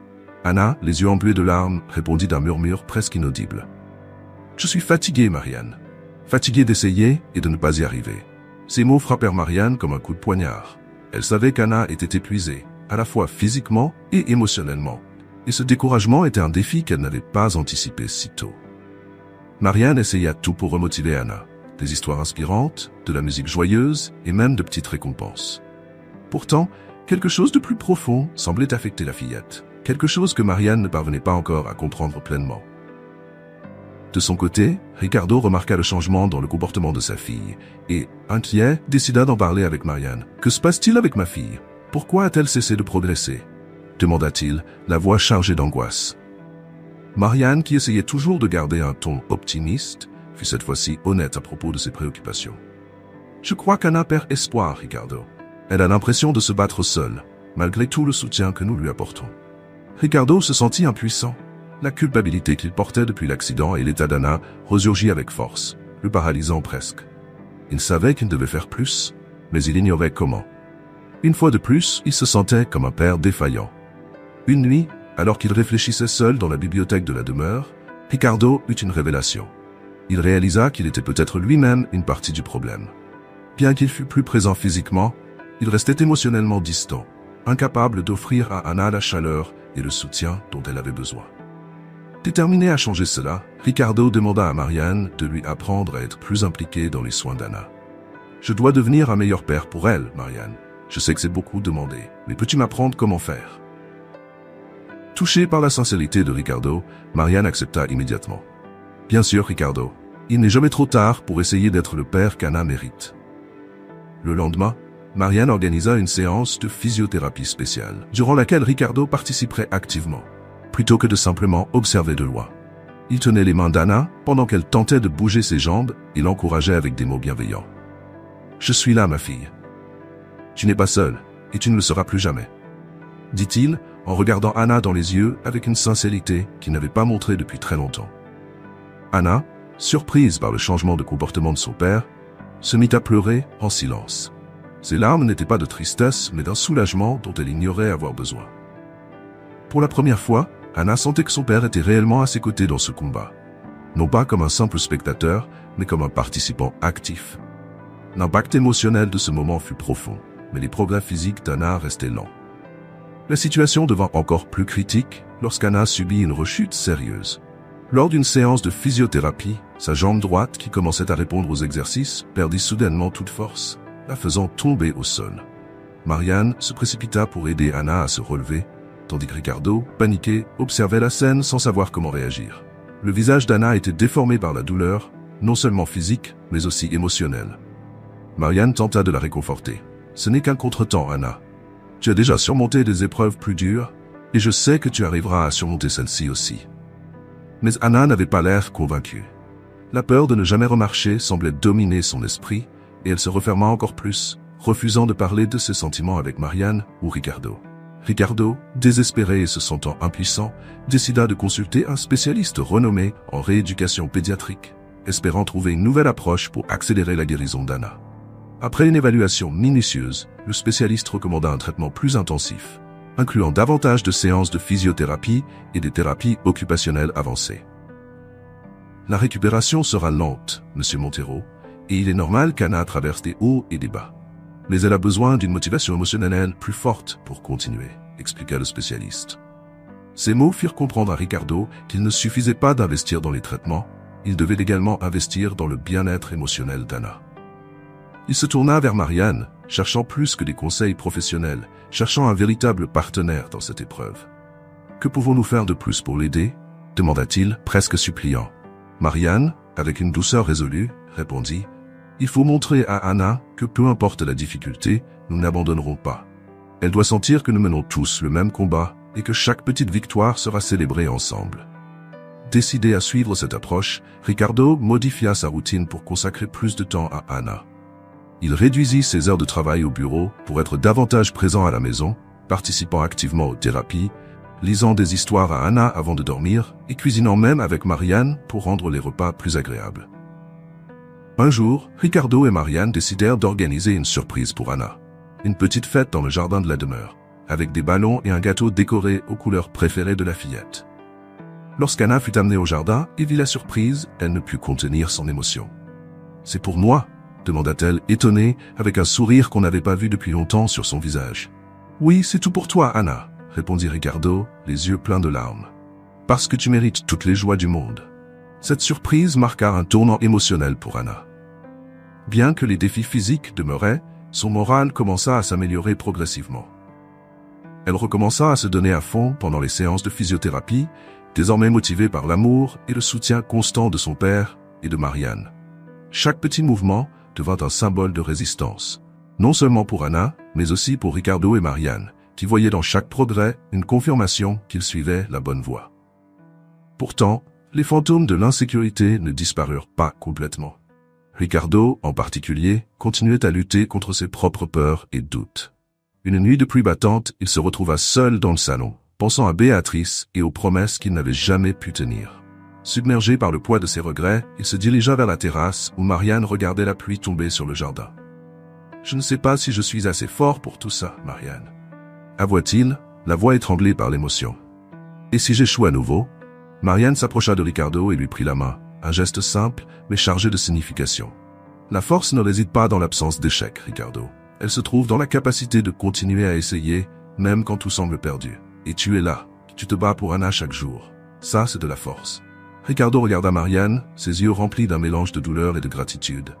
Anna, les yeux embués de larmes, répondit d'un murmure presque inaudible. « Je suis fatiguée, Marianne. Fatiguée d'essayer et de ne pas y arriver. » Ces mots frappèrent Marianne comme un coup de poignard. Elle savait qu'Anna était épuisée, à la fois physiquement et émotionnellement. Et ce découragement était un défi qu'elle n'avait pas anticipé si tôt. Marianne essaya tout pour remotiver Anna. Des histoires inspirantes, de la musique joyeuse et même de petites récompenses. Pourtant, quelque chose de plus profond semblait affecter la fillette. Quelque chose que Marianne ne parvenait pas encore à comprendre pleinement. De son côté, Ricardo remarqua le changement dans le comportement de sa fille et, inquiet, décida d'en parler avec Marianne. « Que se passe-t-il avec ma fille? Pourquoi a-t-elle cessé de progresser ?» demanda-t-il, la voix chargée d'angoisse. Marianne, qui essayait toujours de garder un ton optimiste, fut cette fois-ci honnête à propos de ses préoccupations. « Je crois qu'Anna perd espoir, Ricardo. Elle a l'impression de se battre seule, malgré tout le soutien que nous lui apportons. » Ricardo se sentit impuissant. La culpabilité qu'il portait depuis l'accident et l'état d'Anna ressurgit avec force, le paralysant presque. Il savait qu'il devait faire plus, mais il ignorait comment. Une fois de plus, il se sentait comme un père défaillant. Une nuit, alors qu'il réfléchissait seul dans la bibliothèque de la demeure, Ricardo eut une révélation. Il réalisa qu'il était peut-être lui-même une partie du problème. Bien qu'il fût plus présent physiquement, il restait émotionnellement distant, incapable d'offrir à Anna la chaleur et le soutien dont elle avait besoin. Déterminé à changer cela, Ricardo demanda à Marianne de lui apprendre à être plus impliqué dans les soins d'Anna. « Je dois devenir un meilleur père pour elle, Marianne. Je sais que c'est beaucoup demandé, mais peux-tu m'apprendre comment faire ?» Touchée par la sincérité de Ricardo, Marianne accepta immédiatement. « Bien sûr, Ricardo, il n'est jamais trop tard pour essayer d'être le père qu'Anna mérite. » Le lendemain, Marianne organisa une séance de physiothérapie spéciale, durant laquelle Ricardo participerait activement, plutôt que de simplement observer de loin. Il tenait les mains d'Anna pendant qu'elle tentait de bouger ses jambes et l'encourageait avec des mots bienveillants. « Je suis là, ma fille. Tu n'es pas seule, et tu ne le seras plus jamais. » dit-il, en regardant Anna dans les yeux avec une sincérité qu'il n'avait pas montrée depuis très longtemps. Anna, surprise par le changement de comportement de son père, se mit à pleurer en silence. Ses larmes n'étaient pas de tristesse, mais d'un soulagement dont elle ignorait avoir besoin. Pour la première fois, Anna sentait que son père était réellement à ses côtés dans ce combat. Non pas comme un simple spectateur, mais comme un participant actif. L'impact émotionnel de ce moment fut profond, mais les progrès physiques d'Anna restaient lents. La situation devint encore plus critique lorsqu'Anna subit une rechute sérieuse. Lors d'une séance de physiothérapie, sa jambe droite, qui commençait à répondre aux exercices, perdit soudainement toute force, la faisant tomber au sol. Marianne se précipita pour aider Anna à se relever, tandis que Ricardo, paniqué, observait la scène sans savoir comment réagir. Le visage d'Anna était déformé par la douleur, non seulement physique, mais aussi émotionnelle. Marianne tenta de la réconforter. « Ce n'est qu'un contretemps, Anna. Tu as déjà surmonté des épreuves plus dures, et je sais que tu arriveras à surmonter celle-ci aussi. » Mais Anna n'avait pas l'air convaincue. La peur de ne jamais remarcher semblait dominer son esprit, et elle se referma encore plus, refusant de parler de ses sentiments avec Marianne ou Ricardo. Ricardo, désespéré et se sentant impuissant, décida de consulter un spécialiste renommé en rééducation pédiatrique, espérant trouver une nouvelle approche pour accélérer la guérison d'Anna. Après une évaluation minutieuse, le spécialiste recommanda un traitement plus intensif, incluant davantage de séances de physiothérapie et des thérapies occupationnelles avancées. La récupération sera lente, Monsieur Montero, et il est normal qu'Anna traverse des hauts et des bas. Mais elle a besoin d'une motivation émotionnelle plus forte pour continuer, expliqua le spécialiste. Ces mots firent comprendre à Ricardo qu'il ne suffisait pas d'investir dans les traitements, il devait également investir dans le bien-être émotionnel d'Anna. Il se tourna vers Marianne, cherchant plus que des conseils professionnels, cherchant un véritable partenaire dans cette épreuve. « Que pouvons-nous faire de plus pour l'aider » demanda-t-il, presque suppliant. Marianne, avec une douceur résolue, répondit « Il faut montrer à Anna que peu importe la difficulté, nous n'abandonnerons pas. Elle doit sentir que nous menons tous le même combat et que chaque petite victoire sera célébrée ensemble. » Décidé à suivre cette approche, Ricardo modifia sa routine pour consacrer plus de temps à Anna. Il réduisit ses heures de travail au bureau pour être davantage présent à la maison, participant activement aux thérapies, lisant des histoires à Anna avant de dormir et cuisinant même avec Marianne pour rendre les repas plus agréables. Un jour, Ricardo et Marianne décidèrent d'organiser une surprise pour Anna. Une petite fête dans le jardin de la demeure. avec des ballons et un gâteau décoré aux couleurs préférées de la fillette. Lorsqu'Anna fut amenée au jardin et vit la surprise, elle ne put contenir son émotion. « C'est pour moi ?» demanda-t-elle, étonnée, avec un sourire qu'on n'avait pas vu depuis longtemps sur son visage. « Oui, c'est tout pour toi, Anna », répondit Ricardo, les yeux pleins de larmes. « Parce que tu mérites toutes les joies du monde. » Cette surprise marqua un tournant émotionnel pour Anna. Bien que les défis physiques demeuraient, son moral commença à s'améliorer progressivement. Elle recommença à se donner à fond pendant les séances de physiothérapie, désormais motivée par l'amour et le soutien constant de son père et de Marianne. Chaque petit mouvement devint un symbole de résistance, non seulement pour Anna, mais aussi pour Ricardo et Marianne, qui voyaient dans chaque progrès une confirmation qu'ils suivaient la bonne voie. Pourtant, les fantômes de l'insécurité ne disparurent pas complètement. Ricardo, en particulier, continuait à lutter contre ses propres peurs et doutes. Une nuit de pluie battante, il se retrouva seul dans le salon, pensant à Béatrice et aux promesses qu'il n'avait jamais pu tenir. Submergé par le poids de ses regrets, il se dirigea vers la terrasse où Marianne regardait la pluie tomber sur le jardin. « Je ne sais pas si je suis assez fort pour tout ça, Marianne. » avoua-t-il, la voix étranglée par l'émotion. « Et si j'échoue à nouveau ?» Marianne s'approcha de Ricardo et lui prit la main, un geste simple mais chargé de signification. « La force ne réside pas dans l'absence d'échec, Ricardo. Elle se trouve dans la capacité de continuer à essayer, même quand tout semble perdu. Et tu es là, tu te bats pour Anna chaque jour. Ça, c'est de la force. » Ricardo regarda Marianne, ses yeux remplis d'un mélange de douleur et de gratitude.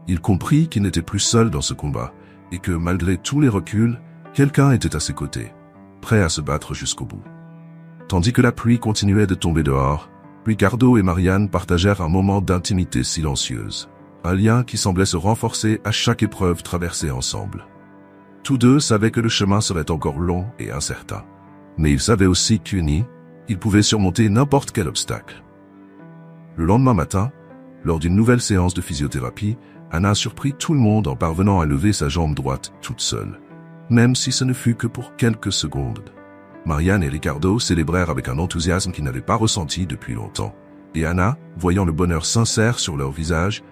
Il comprit qu'il n'était plus seul dans ce combat, et que, malgré tous les reculs, quelqu'un était à ses côtés, prêt à se battre jusqu'au bout. Tandis que la pluie continuait de tomber dehors, Ricardo et Marianne partagèrent un moment d'intimité silencieuse, un lien qui semblait se renforcer à chaque épreuve traversée ensemble. Tous deux savaient que le chemin serait encore long et incertain, mais ils savaient aussi qu'unis, ils pouvaient surmonter n'importe quel obstacle. Le lendemain matin, lors d'une nouvelle séance de physiothérapie, Anna surprit tout le monde en parvenant à lever sa jambe droite toute seule, même si ce ne fut que pour quelques secondes. Marianne et Ricardo célébrèrent avec un enthousiasme qu'ils n'avaient pas ressenti depuis longtemps, et Anna, voyant le bonheur sincère sur leur visage,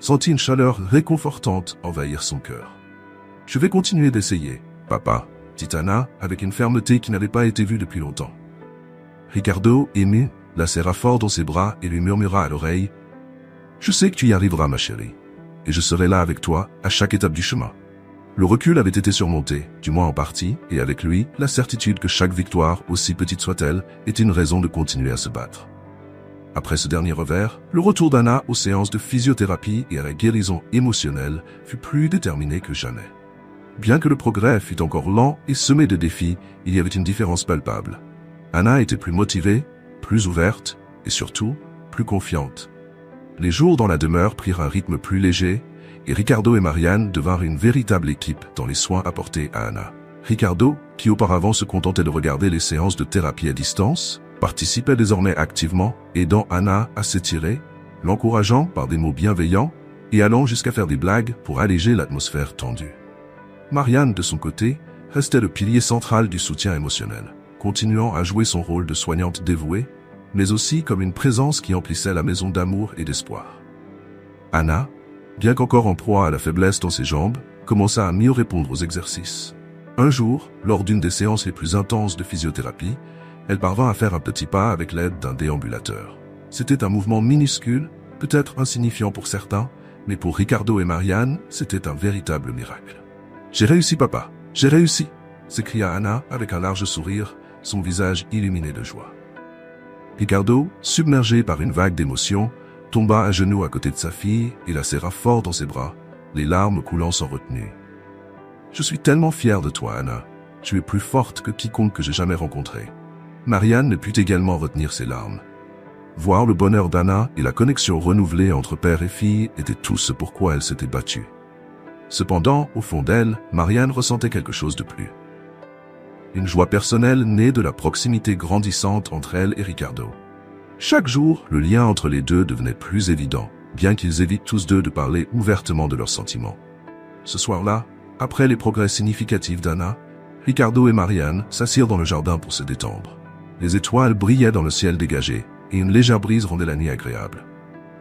sentit une chaleur réconfortante envahir son cœur. « Je vais continuer d'essayer, papa », dit Anna avec une fermeté qui n'avait pas été vue depuis longtemps. Ricardo, ému, la serra fort dans ses bras et lui murmura à l'oreille « Je sais que tu y arriveras, ma chérie, et je serai là avec toi à chaque étape du chemin. » Le recul avait été surmonté, du moins en partie, et avec lui, la certitude que chaque victoire, aussi petite soit-elle, était une raison de continuer à se battre. Après ce dernier revers, le retour d'Anna aux séances de physiothérapie et à la guérison émotionnelle fut plus déterminé que jamais. Bien que le progrès fût encore lent et semé de défis, il y avait une différence palpable. Anna était plus motivée, plus ouverte et surtout, plus confiante. Les jours dans la demeure prirent un rythme plus léger et Ricardo et Marianne devinrent une véritable équipe dans les soins apportés à Anna. Ricardo, qui auparavant se contentait de regarder les séances de thérapie à distance, participait désormais activement, aidant Anna à s'étirer, l'encourageant par des mots bienveillants et allant jusqu'à faire des blagues pour alléger l'atmosphère tendue. Marianne, de son côté, restait le pilier central du soutien émotionnel, continuant à jouer son rôle de soignante dévouée, mais aussi comme une présence qui emplissait la maison d'amour et d'espoir. Anna, bien qu'encore en proie à la faiblesse dans ses jambes, commença à mieux répondre aux exercices. Un jour, lors d'une des séances les plus intenses de physiothérapie, elle parvint à faire un petit pas avec l'aide d'un déambulateur. C'était un mouvement minuscule, peut-être insignifiant pour certains, mais pour Ricardo et Marianne, c'était un véritable miracle. « J'ai réussi, papa, j'ai réussi !» s'écria Anna avec un large sourire, son visage illuminé de joie. Ricardo, submergé par une vague d'émotion, tomba à genoux à côté de sa fille et la serra fort dans ses bras, les larmes coulant sans retenue. « Je suis tellement fier de toi, Anna. Tu es plus forte que quiconque que j'ai jamais rencontré. » Marianne ne put également retenir ses larmes. Voir le bonheur d'Anna et la connexion renouvelée entre père et fille était tout ce pourquoi elle s'était battue. Cependant, au fond d'elle, Marianne ressentait quelque chose de plus. Une joie personnelle née de la proximité grandissante entre elle et Ricardo. Chaque jour, le lien entre les deux devenait plus évident, bien qu'ils évitent tous deux de parler ouvertement de leurs sentiments. Ce soir-là, après les progrès significatifs d'Anna, Ricardo et Marianne s'assirent dans le jardin pour se détendre. Les étoiles brillaient dans le ciel dégagé, et une légère brise rendait la nuit agréable.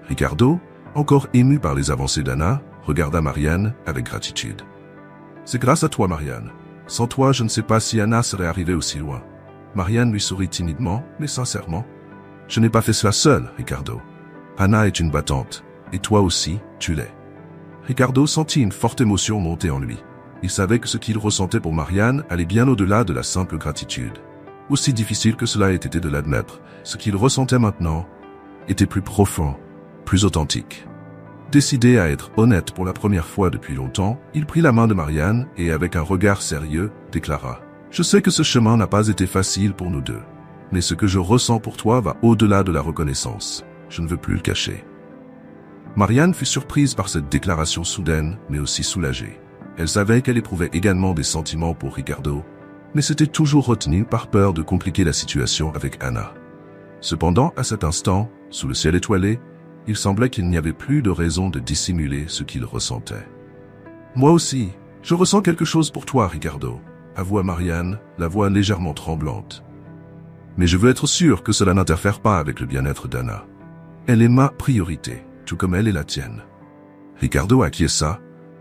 Ricardo, encore ému par les avancées d'Anna, regarda Marianne avec gratitude. « C'est grâce à toi, Marianne. Sans toi, je ne sais pas si Anna serait arrivée aussi loin. Marianne lui sourit timidement, mais sincèrement. Je n'ai pas fait cela seul, Ricardo. Anna est une battante, et toi aussi, tu l'es. Ricardo sentit une forte émotion monter en lui. Il savait que ce qu'il ressentait pour Marianne allait bien au-delà de la simple gratitude. Aussi difficile que cela ait été de l'admettre, ce qu'il ressentait maintenant était plus profond, plus authentique. Décidé à être honnête pour la première fois depuis longtemps, il prit la main de Marianne et avec un regard sérieux, déclara « Je sais que ce chemin n'a pas été facile pour nous deux, mais ce que je ressens pour toi va au-delà de la reconnaissance. Je ne veux plus le cacher. » Marianne fut surprise par cette déclaration soudaine, mais aussi soulagée. Elle savait qu'elle éprouvait également des sentiments pour Ricardo, mais s'était toujours retenue par peur de compliquer la situation avec Anna. Cependant, à cet instant, sous le ciel étoilé, il semblait qu'il n'y avait plus de raison de dissimuler ce qu'il ressentait. « Moi aussi, je ressens quelque chose pour toi, Ricardo », avoua Marianne, la voix légèrement tremblante. « Mais je veux être sûr que cela n'interfère pas avec le bien-être d'Anna. Elle est ma priorité, tout comme elle est la tienne. » Ricardo acquiesça,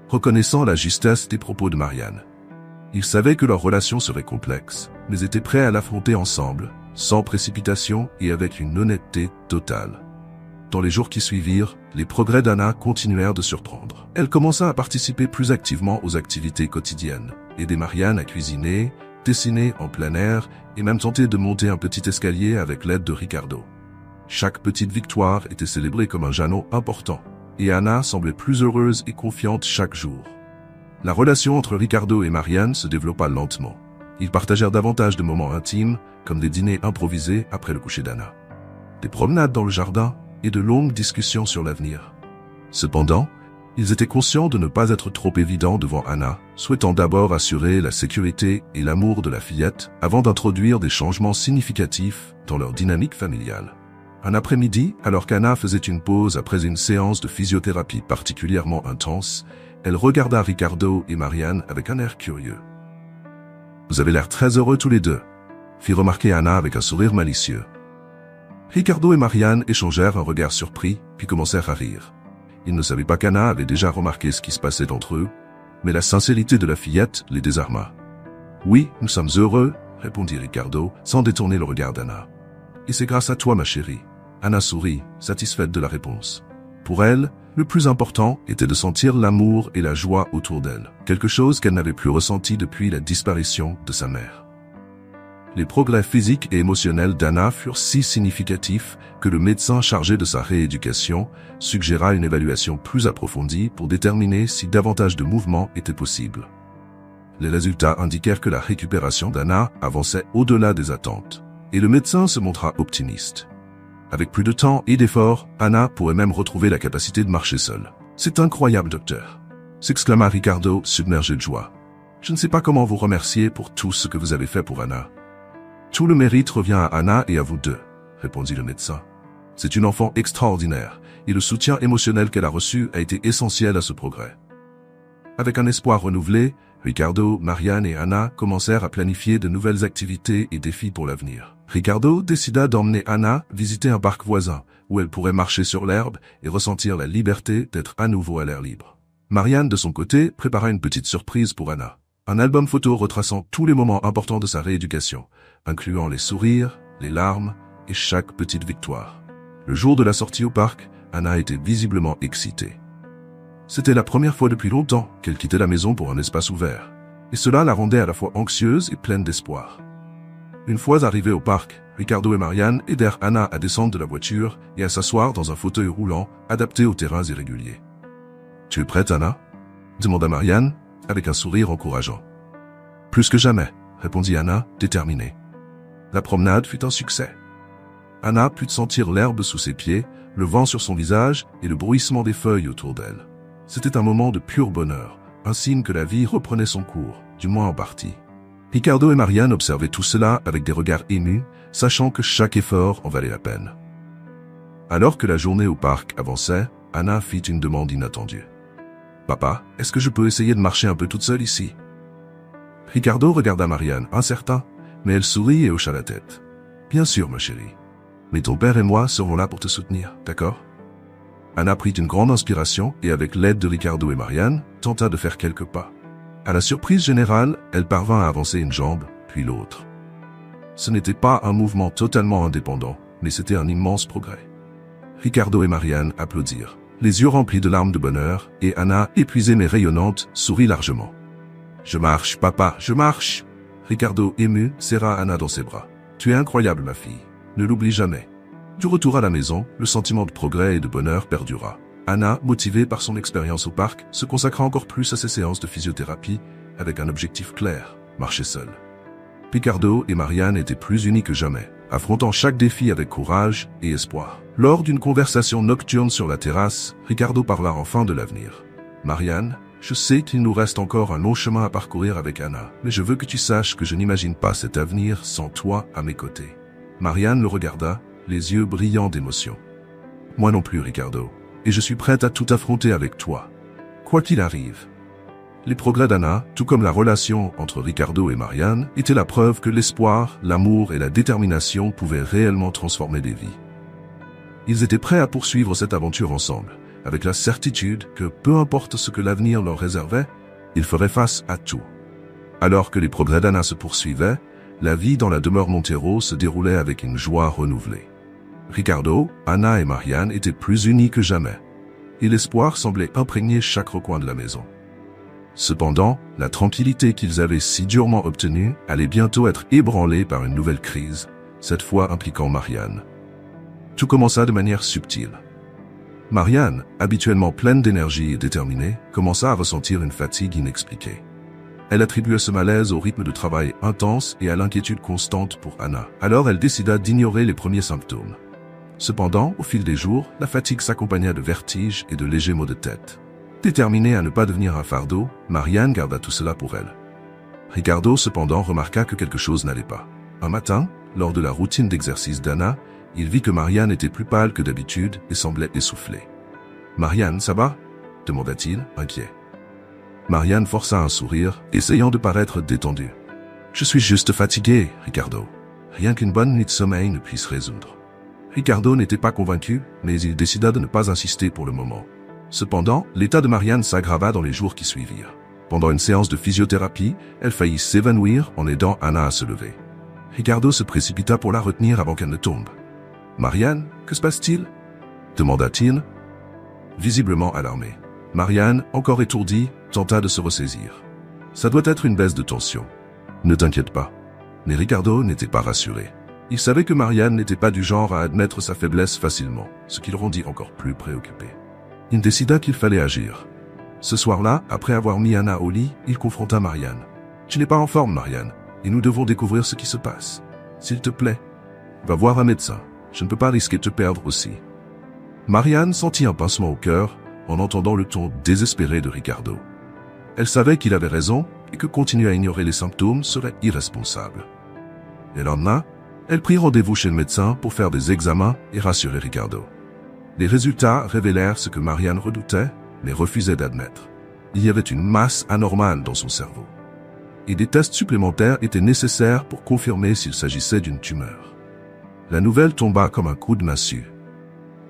reconnaissant la justesse des propos de Marianne. Il savait que leur relation serait complexe, mais était prêt à l'affronter ensemble, sans précipitation et avec une honnêteté totale. Dans les jours qui suivirent, les progrès d'Anna continuèrent de surprendre. Elle commença à participer plus activement aux activités quotidiennes, aider Marianne à cuisiner, dessiner en plein air et même tenter de monter un petit escalier avec l'aide de Ricardo. Chaque petite victoire était célébrée comme un jalon important, et Anna semblait plus heureuse et confiante chaque jour. La relation entre Ricardo et Marianne se développa lentement. Ils partagèrent davantage de moments intimes, comme des dîners improvisés après le coucher d'Anna, des promenades dans le jardin et de longues discussions sur l'avenir. Cependant, ils étaient conscients de ne pas être trop évidents devant Anna, souhaitant d'abord assurer la sécurité et l'amour de la fillette avant d'introduire des changements significatifs dans leur dynamique familiale. Un après-midi, alors qu'Anna faisait une pause après une séance de physiothérapie particulièrement intense, elle regarda Ricardo et Marianne avec un air curieux. « Vous avez l'air très heureux tous les deux », fit remarquer Anna avec un sourire malicieux. Ricardo et Marianne échangèrent un regard surpris, puis commencèrent à rire. Ils ne savaient pas qu'Anna avait déjà remarqué ce qui se passait entre eux, mais la sincérité de la fillette les désarma. « Oui, nous sommes heureux », répondit Ricardo, sans détourner le regard d'Anna. « Et c'est grâce à toi, ma chérie. » Anna sourit, satisfaite de la réponse. Pour elle, le plus important était de sentir l'amour et la joie autour d'elle, quelque chose qu'elle n'avait plus ressenti depuis la disparition de sa mère. Les progrès physiques et émotionnels d'Anna furent si significatifs que le médecin chargé de sa rééducation suggéra une évaluation plus approfondie pour déterminer si davantage de mouvements étaient possibles. Les résultats indiquèrent que la récupération d'Anna avançait au-delà des attentes, et le médecin se montra optimiste. Avec plus de temps et d'efforts, Anna pourrait même retrouver la capacité de marcher seule. « C'est incroyable, docteur !» s'exclama Ricardo, submergé de joie. « Je ne sais pas comment vous remercier pour tout ce que vous avez fait pour Anna. » « Tout le mérite revient à Anna et à vous deux, » répondit le médecin. « C'est une enfant extraordinaire, et le soutien émotionnel qu'elle a reçu a été essentiel à ce progrès. » Avec un espoir renouvelé, Ricardo, Marianne et Anna commencèrent à planifier de nouvelles activités et défis pour l'avenir. Ricardo décida d'emmener Anna visiter un parc voisin, où elle pourrait marcher sur l'herbe et ressentir la liberté d'être à nouveau à l'air libre. Marianne, de son côté, prépara une petite surprise pour Anna. Un album photo retraçant tous les moments importants de sa rééducation, incluant les sourires, les larmes et chaque petite victoire. Le jour de la sortie au parc, Anna était visiblement excitée. C'était la première fois depuis longtemps qu'elle quittait la maison pour un espace ouvert, et cela la rendait à la fois anxieuse et pleine d'espoir. Une fois arrivés au parc, Ricardo et Marianne aidèrent Anna à descendre de la voiture et à s'asseoir dans un fauteuil roulant adapté aux terrains irréguliers. « Tu es prête, Anna ?» demanda Marianne, avec un sourire encourageant. « Plus que jamais », répondit Anna, déterminée. La promenade fut un succès. Anna put sentir l'herbe sous ses pieds, le vent sur son visage et le bruissement des feuilles autour d'elle. C'était un moment de pur bonheur, un signe que la vie reprenait son cours, du moins en partie. Ricardo et Marianne observaient tout cela avec des regards émus, sachant que chaque effort en valait la peine. Alors que la journée au parc avançait, Anna fit une demande inattendue. « Papa, est-ce que je peux essayer de marcher un peu toute seule ici ?» Ricardo regarda Marianne, incertain, mais elle sourit et hocha la tête. « Bien sûr, ma chérie. Mais ton père et moi serons là pour te soutenir, d'accord ?» Anna prit une grande inspiration et avec l'aide de Ricardo et Marianne, tenta de faire quelques pas. À la surprise générale, elle parvint à avancer une jambe, puis l'autre. Ce n'était pas un mouvement totalement indépendant, mais c'était un immense progrès. Ricardo et Marianne applaudirent, les yeux remplis de larmes de bonheur, et Anna, épuisée mais rayonnante, sourit largement. « Je marche, papa, je marche !» Ricardo, ému, serra Anna dans ses bras. « Tu es incroyable, ma fille. Ne l'oublie jamais. » Du retour à la maison, le sentiment de progrès et de bonheur perdura. Anna, motivée par son expérience au parc, se consacra encore plus à ses séances de physiothérapie, avec un objectif clair, marcher seule. Ricardo et Marianne étaient plus unis que jamais, affrontant chaque défi avec courage et espoir. Lors d'une conversation nocturne sur la terrasse, Ricardo parla enfin de l'avenir. « Marianne, je sais qu'il nous reste encore un long chemin à parcourir avec Anna, mais je veux que tu saches que je n'imagine pas cet avenir sans toi à mes côtés. » Marianne le regarda, les yeux brillants d'émotion. « Moi non plus, Ricardo, et je suis prête à tout affronter avec toi, quoi qu'il arrive. » Les progrès d'Anna, tout comme la relation entre Ricardo et Marianne, étaient la preuve que l'espoir, l'amour et la détermination pouvaient réellement transformer des vies. Ils étaient prêts à poursuivre cette aventure ensemble, avec la certitude que peu importe ce que l'avenir leur réservait, ils feraient face à tout. Alors que les progrès d'Anna se poursuivaient, la vie dans la demeure Montero se déroulait avec une joie renouvelée. Ricardo, Anna et Marianne étaient plus unis que jamais, et l'espoir semblait imprégner chaque recoin de la maison. Cependant, la tranquillité qu'ils avaient si durement obtenue allait bientôt être ébranlée par une nouvelle crise, cette fois impliquant Marianne. Tout commença de manière subtile. Marianne, habituellement pleine d'énergie et déterminée, commença à ressentir une fatigue inexpliquée. Elle attribuait ce malaise au rythme de travail intense et à l'inquiétude constante pour Anna. Alors elle décida d'ignorer les premiers symptômes. Cependant, au fil des jours, la fatigue s'accompagna de vertiges et de légers maux de tête. Déterminée à ne pas devenir un fardeau, Marianne garda tout cela pour elle. Ricardo, cependant, remarqua que quelque chose n'allait pas. Un matin, lors de la routine d'exercice d'Anna, il vit que Marianne était plus pâle que d'habitude et semblait essoufflée. « Marianne, ça va ?» demanda-t-il, inquiet. Marianne força un sourire, essayant de paraître détendue. « Je suis juste fatigué, Ricardo. Rien qu'une bonne nuit de sommeil ne puisse résoudre. » Ricardo n'était pas convaincu, mais il décida de ne pas insister pour le moment. Cependant, l'état de Marianne s'aggrava dans les jours qui suivirent. Pendant une séance de physiothérapie, elle faillit s'évanouir en aidant Anna à se lever. Ricardo se précipita pour la retenir avant qu'elle ne tombe. « Marianne, que se passe-t-il » demanda-t-il. Visiblement alarmée, Marianne, encore étourdie, tenta de se ressaisir. « Ça doit être une baisse de tension. Ne t'inquiète pas. » Mais Ricardo n'était pas rassuré. Il savait que Marianne n'était pas du genre à admettre sa faiblesse facilement, ce qui le rendit encore plus préoccupé. Il décida qu'il fallait agir. Ce soir-là, après avoir mis Anna au lit, il confronta Marianne. « Tu n'es pas en forme, Marianne, et nous devons découvrir ce qui se passe. S'il te plaît, va voir un médecin. Je ne peux pas risquer de te perdre aussi. » Marianne sentit un pincement au cœur en entendant le ton désespéré de Ricardo. Elle savait qu'il avait raison et que continuer à ignorer les symptômes serait irresponsable. Le lendemain, elle prit rendez-vous chez le médecin pour faire des examens et rassurer Ricardo. Les résultats révélèrent ce que Marianne redoutait, mais refusait d'admettre. Il y avait une masse anormale dans son cerveau. Et des tests supplémentaires étaient nécessaires pour confirmer s'il s'agissait d'une tumeur. La nouvelle tomba comme un coup de massue.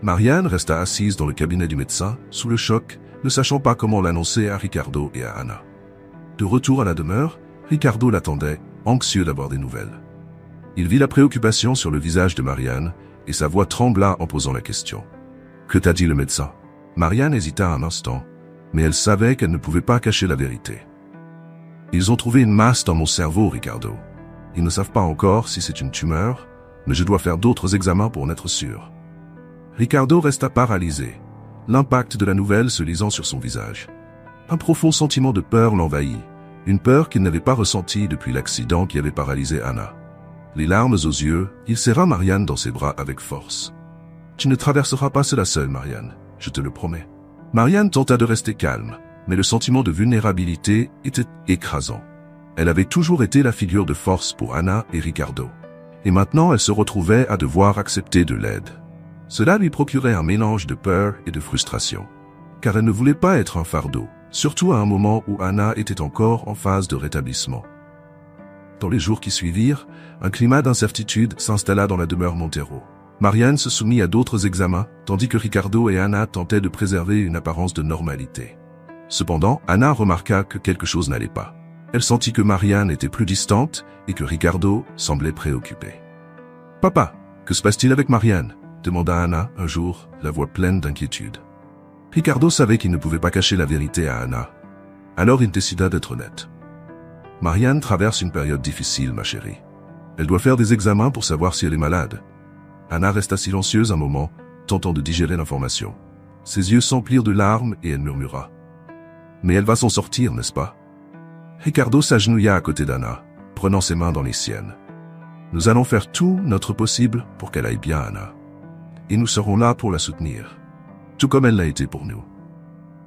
Marianne resta assise dans le cabinet du médecin, sous le choc, ne sachant pas comment l'annoncer à Ricardo et à Anna. De retour à la demeure, Ricardo l'attendait, anxieux d'avoir des nouvelles. Il vit la préoccupation sur le visage de Marianne, et sa voix trembla en posant la question. « Que t'a dit le médecin ?» Marianne hésita un instant, mais elle savait qu'elle ne pouvait pas cacher la vérité. « Ils ont trouvé une masse dans mon cerveau, Ricardo. Ils ne savent pas encore si c'est une tumeur, mais je dois faire d'autres examens pour en être sûr. » Ricardo resta paralysé, l'impact de la nouvelle se lisant sur son visage. Un profond sentiment de peur l'envahit, une peur qu'il n'avait pas ressentie depuis l'accident qui avait paralysé Anna. Les larmes aux yeux, il serra Marianne dans ses bras avec force. « Tu ne traverseras pas cela seule, Marianne, je te le promets. » Marianne tenta de rester calme, mais le sentiment de vulnérabilité était écrasant. Elle avait toujours été la figure de force pour Anna et Ricardo. Et maintenant elle se retrouvait à devoir accepter de l'aide. Cela lui procurait un mélange de peur et de frustration. Car elle ne voulait pas être un fardeau, surtout à un moment où Anna était encore en phase de rétablissement. Dans les jours qui suivirent, un climat d'incertitude s'installa dans la demeure Montero. Marianne se soumit à d'autres examens, tandis que Ricardo et Anna tentaient de préserver une apparence de normalité. Cependant, Anna remarqua que quelque chose n'allait pas. Elle sentit que Marianne était plus distante et que Ricardo semblait préoccupé. « Papa, que se passe-t-il avec Marianne ?» demanda Anna un jour, la voix pleine d'inquiétude. Ricardo savait qu'il ne pouvait pas cacher la vérité à Anna. Alors il décida d'être honnête. « Marianne traverse une période difficile, ma chérie. Elle doit faire des examens pour savoir si elle est malade. » Anna resta silencieuse un moment, tentant de digérer l'information. Ses yeux s'emplirent de larmes et elle murmura. « Mais elle va s'en sortir, n'est-ce pas ?» Ricardo s'agenouilla à côté d'Anna, prenant ses mains dans les siennes. « Nous allons faire tout notre possible pour qu'elle aille bien, Anna. Et nous serons là pour la soutenir, tout comme elle l'a été pour nous. »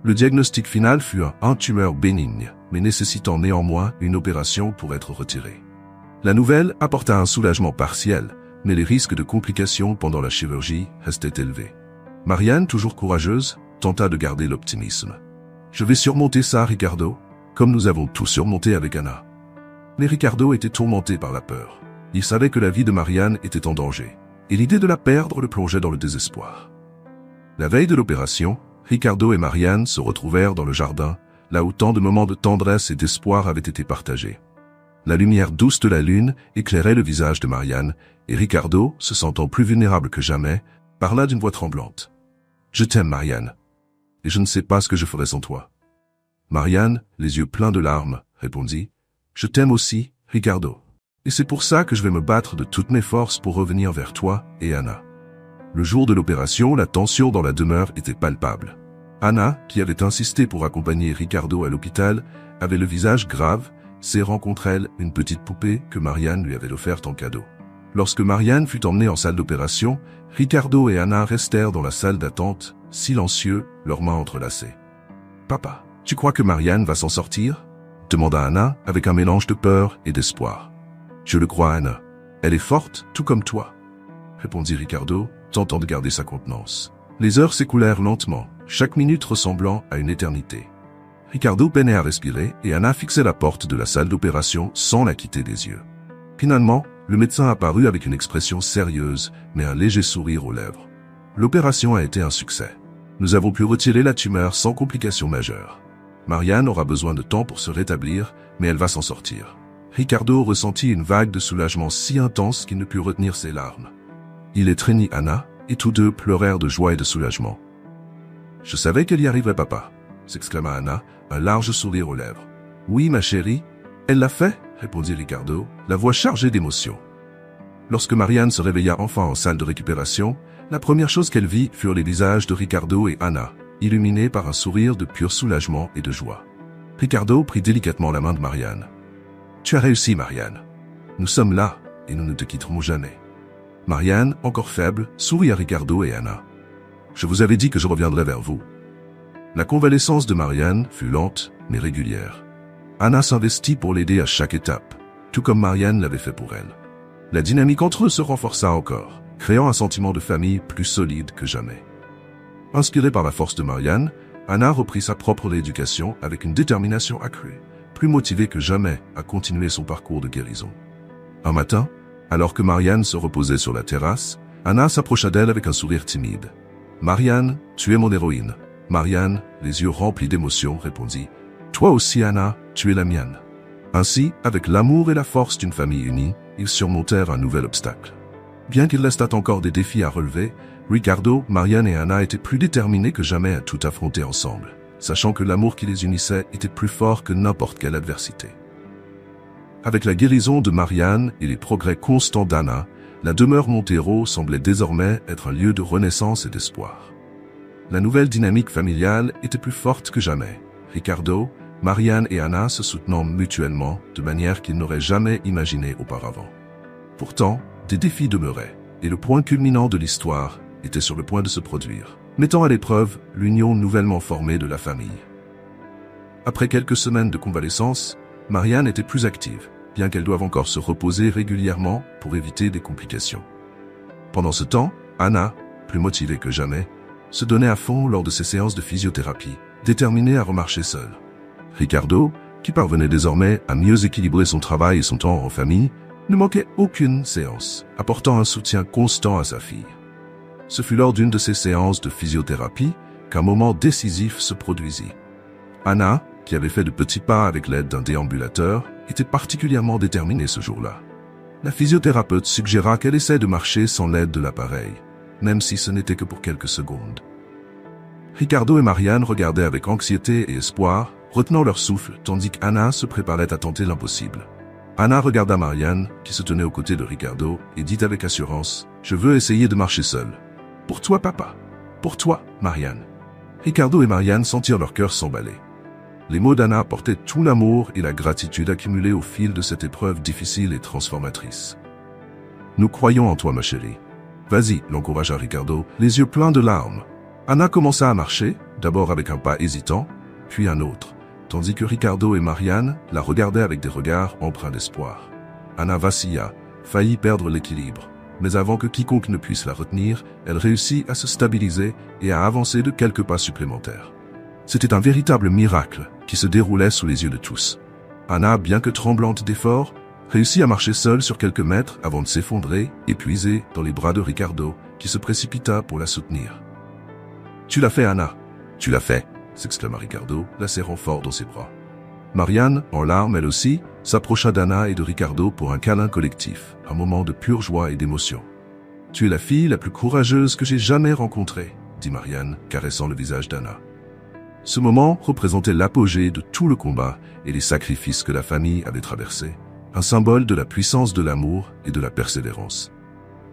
Le diagnostic final fut un tumeur bénigne, mais nécessitant néanmoins une opération pour être retirée. La nouvelle apporta un soulagement partiel, mais les risques de complications pendant la chirurgie restaient élevés. Marianne, toujours courageuse, tenta de garder l'optimisme. « Je vais surmonter ça, Ricardo, comme nous avons tous surmonté avec Anna. » Mais Ricardo était tourmenté par la peur. Il savait que la vie de Marianne était en danger, et l'idée de la perdre le plongeait dans le désespoir. La veille de l'opération, Ricardo et Marianne se retrouvèrent dans le jardin, là où tant de moments de tendresse et d'espoir avaient été partagés. La lumière douce de la lune éclairait le visage de Marianne, et Ricardo, se sentant plus vulnérable que jamais, parla d'une voix tremblante. « Je t'aime, Marianne, et je ne sais pas ce que je ferais sans toi. » Marianne, les yeux pleins de larmes, répondit « Je t'aime aussi, Ricardo. Et c'est pour ça que je vais me battre de toutes mes forces pour revenir vers toi et Anna. » Le jour de l'opération, la tension dans la demeure était palpable. Anna, qui avait insisté pour accompagner Ricardo à l'hôpital, avait le visage grave, serrant contre elle une petite poupée que Marianne lui avait offerte en cadeau. Lorsque Marianne fut emmenée en salle d'opération, Ricardo et Anna restèrent dans la salle d'attente, silencieux, leurs mains entrelacées. « Papa, tu crois que Marianne va s'en sortir ?» demanda Anna avec un mélange de peur et d'espoir. « Je le crois, Anna. Elle est forte, tout comme toi, » répondit Ricardo, tentant de garder sa contenance. Les heures s'écoulèrent lentement, chaque minute ressemblant à une éternité. Ricardo peinait à respirer et Anna fixait la porte de la salle d'opération sans la quitter des yeux. Finalement, le médecin apparut avec une expression sérieuse, mais un léger sourire aux lèvres. « L'opération a été un succès. Nous avons pu retirer la tumeur sans complications majeures. Marianne aura besoin de temps pour se rétablir, mais elle va s'en sortir. » Ricardo ressentit une vague de soulagement si intense qu'il ne put retenir ses larmes. Il étreignit Anna, et tous deux pleurèrent de joie et de soulagement. « Je savais qu'elle y arriverait, papa !» s'exclama Anna, un large sourire aux lèvres. « Oui, ma chérie, elle l'a fait !» répondit Ricardo, la voix chargée d'émotion. Lorsque Marianne se réveilla enfin en salle de récupération, la première chose qu'elle vit furent les visages de Ricardo et Anna, illuminés par un sourire de pur soulagement et de joie. Ricardo prit délicatement la main de Marianne. « Tu as réussi, Marianne. Nous sommes là, et nous ne te quitterons jamais. » Marianne, encore faible, sourit à Ricardo et Anna. « Je vous avais dit que je reviendrais vers vous. » La convalescence de Marianne fut lente, mais régulière. Anna s'investit pour l'aider à chaque étape, tout comme Marianne l'avait fait pour elle. La dynamique entre eux se renforça encore, créant un sentiment de famille plus solide que jamais. Inspirée par la force de Marianne, Anna reprit sa propre rééducation avec une détermination accrue, plus motivée que jamais à continuer son parcours de guérison. Un matin, alors que Marianne se reposait sur la terrasse, Anna s'approcha d'elle avec un sourire timide. « Marianne, tu es mon héroïne. » Marianne, les yeux remplis d'émotion, répondit « Toi aussi, Anna, tu es la mienne. » Ainsi, avec l'amour et la force d'une famille unie, ils surmontèrent un nouvel obstacle. Bien qu'il restât encore des défis à relever, Ricardo, Marianne et Anna étaient plus déterminés que jamais à tout affronter ensemble, sachant que l'amour qui les unissait était plus fort que n'importe quelle adversité. Avec la guérison de Marianne et les progrès constants d'Anna, la demeure Montero semblait désormais être un lieu de renaissance et d'espoir. La nouvelle dynamique familiale était plus forte que jamais. Ricardo, Marianne et Anna se soutenant mutuellement de manière qu'ils n'auraient jamais imaginé auparavant. Pourtant, des défis demeuraient, et le point culminant de l'histoire était sur le point de se produire, mettant à l'épreuve l'union nouvellement formée de la famille. Après quelques semaines de convalescence, Marianne était plus active, bien qu'elle doive encore se reposer régulièrement pour éviter des complications. Pendant ce temps, Anna, plus motivée que jamais, se donnait à fond lors de ses séances de physiothérapie, déterminée à remarcher seule. Ricardo, qui parvenait désormais à mieux équilibrer son travail et son temps en famille, ne manquait aucune séance, apportant un soutien constant à sa fille. Ce fut lors d'une de ces séances de physiothérapie qu'un moment décisif se produisit. Anna, qui avait fait de petits pas avec l'aide d'un déambulateur, était particulièrement déterminée ce jour-là. La physiothérapeute suggéra qu'elle essaie de marcher sans l'aide de l'appareil, même si ce n'était que pour quelques secondes. Ricardo et Marianne regardaient avec anxiété et espoir, retenant leur souffle, tandis qu'Anna se préparait à tenter l'impossible. Anna regarda Marianne, qui se tenait aux côtés de Ricardo, et dit avec assurance, « Je veux essayer de marcher seule. »« Pour toi, papa. Pour toi, Marianne. » Ricardo et Marianne sentirent leur cœur s'emballer. Les mots d'Anna portaient tout l'amour et la gratitude accumulés au fil de cette épreuve difficile et transformatrice. « Nous croyons en toi, ma chérie. Vas-y, » l'encouragea Ricardo, les yeux pleins de larmes. Anna commença à marcher, d'abord avec un pas hésitant, puis un autre, tandis que Ricardo et Marianne la regardaient avec des regards empreints d'espoir. Anna vacilla, faillit perdre l'équilibre, mais avant que quiconque ne puisse la retenir, elle réussit à se stabiliser et à avancer de quelques pas supplémentaires. C'était un véritable miracle qui se déroulait sous les yeux de tous. Anna, bien que tremblante d'effort, réussit à marcher seule sur quelques mètres avant de s'effondrer, épuisée, dans les bras de Ricardo, qui se précipita pour la soutenir. « Tu l'as fait, Anna. Tu l'as fait !» s'exclama Ricardo, la serrant fort dans ses bras. Marianne, en larmes elle aussi, s'approcha d'Anna et de Ricardo pour un câlin collectif, un moment de pure joie et d'émotion. « Tu es la fille la plus courageuse que j'ai jamais rencontrée, » dit Marianne, caressant le visage d'Anna. Ce moment représentait l'apogée de tout le combat et les sacrifices que la famille avait traversés, un symbole de la puissance de l'amour et de la persévérance.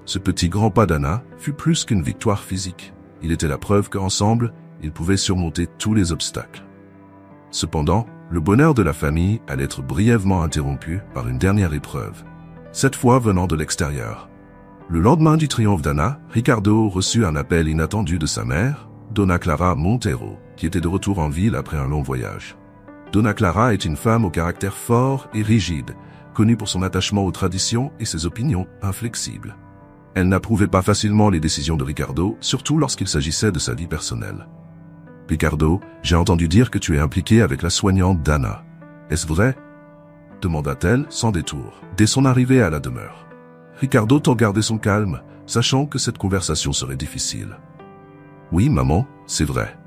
Ce petit grand pas d'Anna fut plus qu'une victoire physique. Il était la preuve qu'ensemble, ils pouvaient surmonter tous les obstacles. Cependant, le bonheur de la famille allait être brièvement interrompu par une dernière épreuve, cette fois venant de l'extérieur. Le lendemain du triomphe d'Anna, Ricardo reçut un appel inattendu de sa mère, Donna Clara Montero, qui était de retour en ville après un long voyage. Donna Clara est une femme au caractère fort et rigide, connue pour son attachement aux traditions et ses opinions inflexibles. Elle n'approuvait pas facilement les décisions de Ricardo, surtout lorsqu'il s'agissait de sa vie personnelle. « Ricardo, j'ai entendu dire que tu es impliqué avec la soignante d'Anna. Est-ce vrai ?» demanda-t-elle sans détour, dès son arrivée à la demeure. Ricardo tint garder son calme, sachant que cette conversation serait difficile. « Oui, maman, c'est vrai.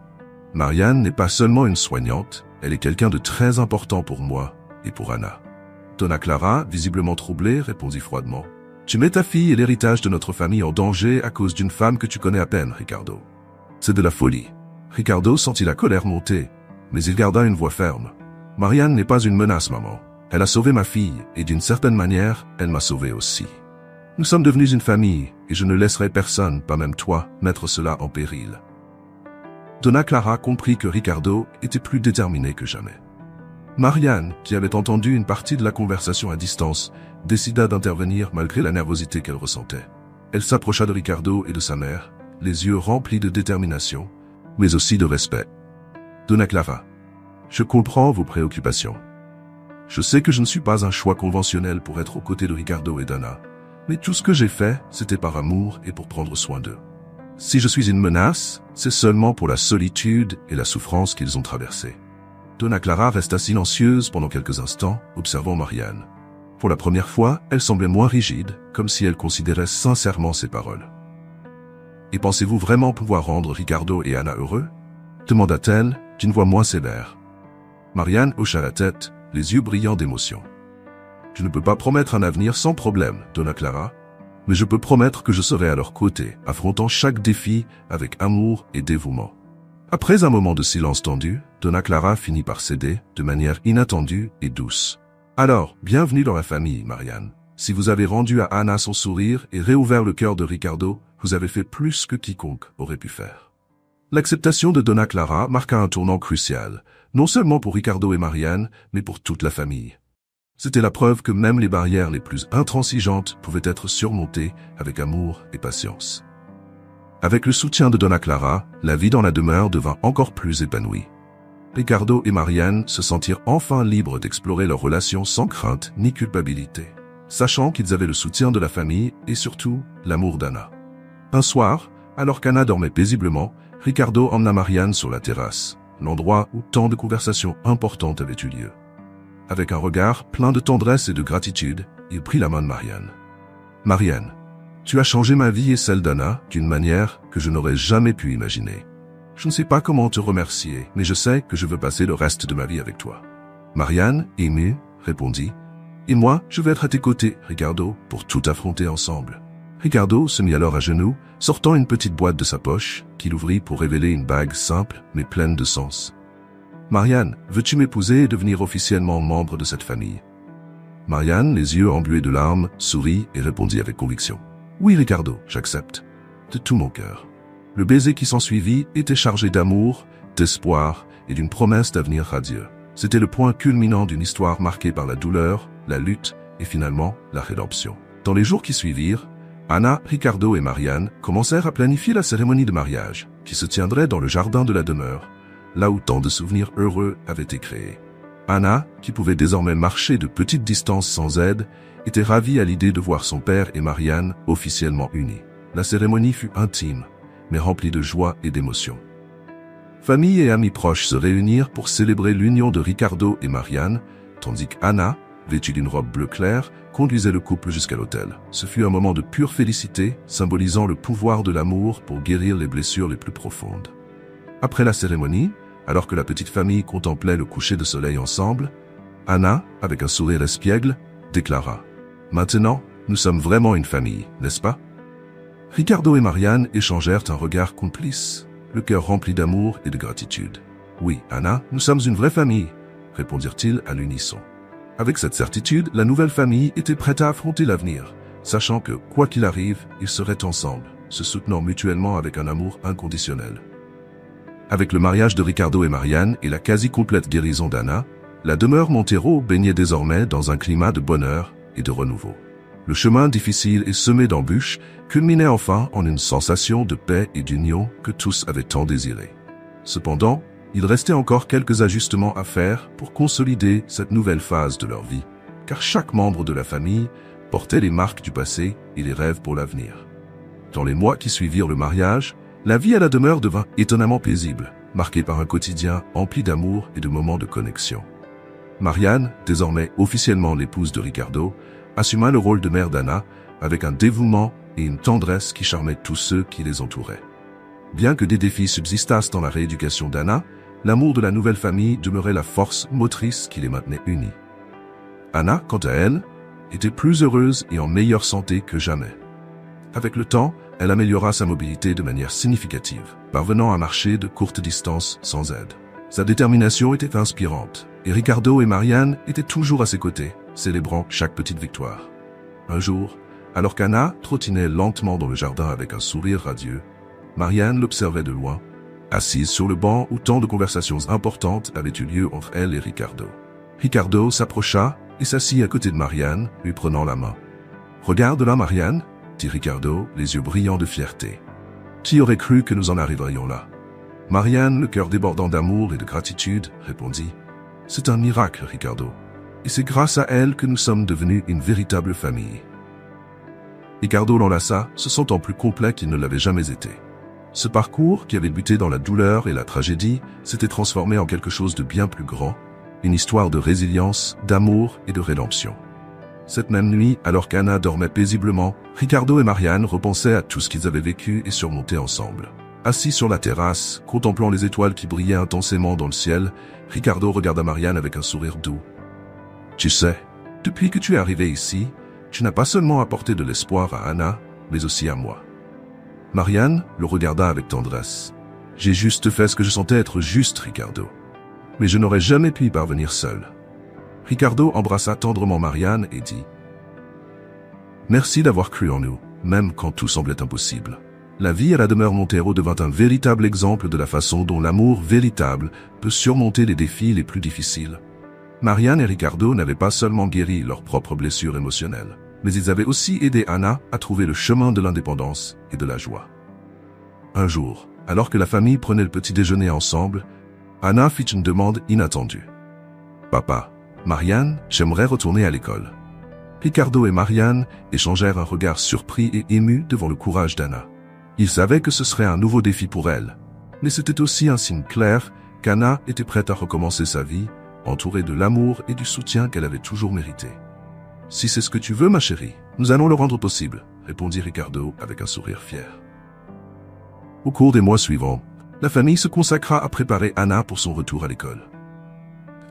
Marianne n'est pas seulement une soignante, elle est quelqu'un de très important pour moi et pour Anna. » Donna Clara, visiblement troublée, répondit froidement. « Tu mets ta fille et l'héritage de notre famille en danger à cause d'une femme que tu connais à peine, Ricardo. C'est de la folie. » Ricardo sentit la colère monter, mais il garda une voix ferme. « Marianne n'est pas une menace, maman. Elle a sauvé ma fille, et d'une certaine manière, elle m'a sauvé aussi. Nous sommes devenus une famille, et je ne laisserai personne, pas même toi, mettre cela en péril. » Donna Clara comprit que Ricardo était plus déterminé que jamais. Marianne, qui avait entendu une partie de la conversation à distance, décida d'intervenir malgré la nervosité qu'elle ressentait. Elle s'approcha de Ricardo et de sa mère, les yeux remplis de détermination, mais aussi de respect. « Donna Clara, je comprends vos préoccupations. Je sais que je ne suis pas un choix conventionnel pour être aux côtés de Ricardo et d'Anna, mais tout ce que j'ai fait, c'était par amour et pour prendre soin d'eux. Si je suis une menace, c'est seulement pour la solitude et la souffrance qu'ils ont traversée. » Donna Clara resta silencieuse pendant quelques instants, observant Marianne. Pour la première fois, elle semblait moins rigide, comme si elle considérait sincèrement ses paroles. « Et pensez-vous vraiment pouvoir rendre Ricardo et Anna heureux ?» demanda-t-elle, d'une voix moins sévère. Marianne hocha la tête, les yeux brillants d'émotion. « Je ne peux pas promettre un avenir sans problème, Donna Clara, mais je peux promettre que je serai à leur côté, affrontant chaque défi avec amour et dévouement. » Après un moment de silence tendu, Donna Clara finit par céder, de manière inattendue et douce. « Alors, bienvenue dans la famille, Marianne. Si vous avez rendu à Anna son sourire et réouvert le cœur de Ricardo, vous avez fait plus que quiconque aurait pu faire. » L'acceptation de Donna Clara marqua un tournant crucial, non seulement pour Ricardo et Marianne, mais pour toute la famille. C'était la preuve que même les barrières les plus intransigeantes pouvaient être surmontées avec amour et patience. Avec le soutien de Donna Clara, la vie dans la demeure devint encore plus épanouie. Ricardo et Marianne se sentirent enfin libres d'explorer leur relation sans crainte ni culpabilité, sachant qu'ils avaient le soutien de la famille et surtout l'amour d'Anna. Un soir, alors qu'Anna dormait paisiblement, Ricardo emmena Marianne sur la terrasse, l'endroit où tant de conversations importantes avaient eu lieu. Avec un regard plein de tendresse et de gratitude, il prit la main de Marianne. « Marianne, tu as changé ma vie et celle d'Anna d'une manière que je n'aurais jamais pu imaginer. Je ne sais pas comment te remercier, mais je sais que je veux passer le reste de ma vie avec toi. Marianne, émue, répondit. Et moi, je vais être à tes côtés, Ricardo, pour tout affronter ensemble. Ricardo se mit alors à genoux, sortant une petite boîte de sa poche, qu'il ouvrit pour révéler une bague simple, mais pleine de sens. Marianne, veux-tu m'épouser et devenir officiellement membre de cette famille? Marianne, les yeux embués de larmes, sourit et répondit avec conviction. Oui, Ricardo, j'accepte. De tout mon cœur. Le baiser qui s'ensuivit était chargé d'amour, d'espoir et d'une promesse d'avenir radieux. C'était le point culminant d'une histoire marquée par la douleur, la lutte et finalement la rédemption. Dans les jours qui suivirent, Anna, Ricardo et Marianne commencèrent à planifier la cérémonie de mariage, qui se tiendrait dans le jardin de la demeure, là où tant de souvenirs heureux avaient été créés. Anna, qui pouvait désormais marcher de petites distances sans aide, était ravie à l'idée de voir son père et Marianne officiellement unis. La cérémonie fut intime, mais remplie de joie et d'émotion. Famille et amis proches se réunirent pour célébrer l'union de Ricardo et Marianne, tandis qu'Anna, vêtue d'une robe bleu clair, conduisait le couple jusqu'à l'autel. Ce fut un moment de pure félicité, symbolisant le pouvoir de l'amour pour guérir les blessures les plus profondes. Après la cérémonie, alors que la petite famille contemplait le coucher de soleil ensemble, Anna, avec un sourire espiègle, déclara « Maintenant, nous sommes vraiment une famille, n'est-ce pas ?» Ricardo et Marianne échangèrent un regard complice, le cœur rempli d'amour et de gratitude. « Oui, Anna, nous sommes une vraie famille », répondirent-ils à l'unisson. Avec cette certitude, la nouvelle famille était prête à affronter l'avenir, sachant que, quoi qu'il arrive, ils seraient ensemble, se soutenant mutuellement avec un amour inconditionnel. Avec le mariage de Ricardo et Marianne et la quasi-complète guérison d'Anna, la demeure Montero baignait désormais dans un climat de bonheur et de renouveau. Le chemin difficile et semé d'embûches culminait enfin en une sensation de paix et d'union que tous avaient tant désiré. Cependant, il restait encore quelques ajustements à faire pour consolider cette nouvelle phase de leur vie, car chaque membre de la famille portait les marques du passé et les rêves pour l'avenir. Dans les mois qui suivirent le mariage, la vie à la demeure devint étonnamment paisible, marquée par un quotidien empli d'amour et de moments de connexion. Marianne, désormais officiellement l'épouse de Ricardo, assuma le rôle de mère d'Anna avec un dévouement et une tendresse qui charmaient tous ceux qui les entouraient. Bien que des défis subsistassent dans la rééducation d'Anna, l'amour de la nouvelle famille demeurait la force motrice qui les maintenait unis. Anna, quant à elle, était plus heureuse et en meilleure santé que jamais. Avec le temps, elle améliora sa mobilité de manière significative, parvenant à marcher de courtes distances sans aide. Sa détermination était inspirante, et Ricardo et Marianne étaient toujours à ses côtés, célébrant chaque petite victoire. Un jour, alors qu'Anna trottinait lentement dans le jardin avec un sourire radieux, Marianne l'observait de loin, assise sur le banc où tant de conversations importantes avaient eu lieu entre elle et Ricardo. Ricardo s'approcha et s'assit à côté de Marianne, lui prenant la main. « Regarde-la, Marianne » dit Ricardo, les yeux brillants de fierté. « Qui aurait cru que nous en arriverions là ?» Marianne, le cœur débordant d'amour et de gratitude, répondit « C'est un miracle, Ricardo. Et c'est grâce à elle que nous sommes devenus une véritable famille. » Ricardo l'enlaça, se sentant plus complet qu'il ne l'avait jamais été. Ce parcours, qui avait buté dans la douleur et la tragédie, s'était transformé en quelque chose de bien plus grand, une histoire de résilience, d'amour et de rédemption. Cette même nuit, alors qu'Anna dormait paisiblement, Ricardo et Marianne repensaient à tout ce qu'ils avaient vécu et surmonté ensemble. Assis sur la terrasse, contemplant les étoiles qui brillaient intensément dans le ciel, Ricardo regarda Marianne avec un sourire doux. « Tu sais, depuis que tu es arrivé ici, tu n'as pas seulement apporté de l'espoir à Anna, mais aussi à moi. » Marianne le regarda avec tendresse. « J'ai juste fait ce que je sentais être juste, Ricardo. Mais je n'aurais jamais pu y parvenir seul. » Ricardo embrassa tendrement Marianne et dit « Merci d'avoir cru en nous, même quand tout semblait impossible. » La vie à la demeure Montero devint un véritable exemple de la façon dont l'amour véritable peut surmonter les défis les plus difficiles. Marianne et Ricardo n'avaient pas seulement guéri leurs propres blessures émotionnelles, mais ils avaient aussi aidé Anna à trouver le chemin de l'indépendance et de la joie. Un jour, alors que la famille prenait le petit déjeuner ensemble, Anna fit une demande inattendue. « Papa, Marianne, j'aimerais retourner à l'école. » Ricardo et Marianne échangèrent un regard surpris et ému devant le courage d'Anna. Ils savaient que ce serait un nouveau défi pour elle, mais c'était aussi un signe clair qu'Anna était prête à recommencer sa vie, entourée de l'amour et du soutien qu'elle avait toujours mérité. « Si c'est ce que tu veux, ma chérie, nous allons le rendre possible, » répondit Ricardo avec un sourire fier. Au cours des mois suivants, La famille se consacra à préparer Anna pour son retour à l'école.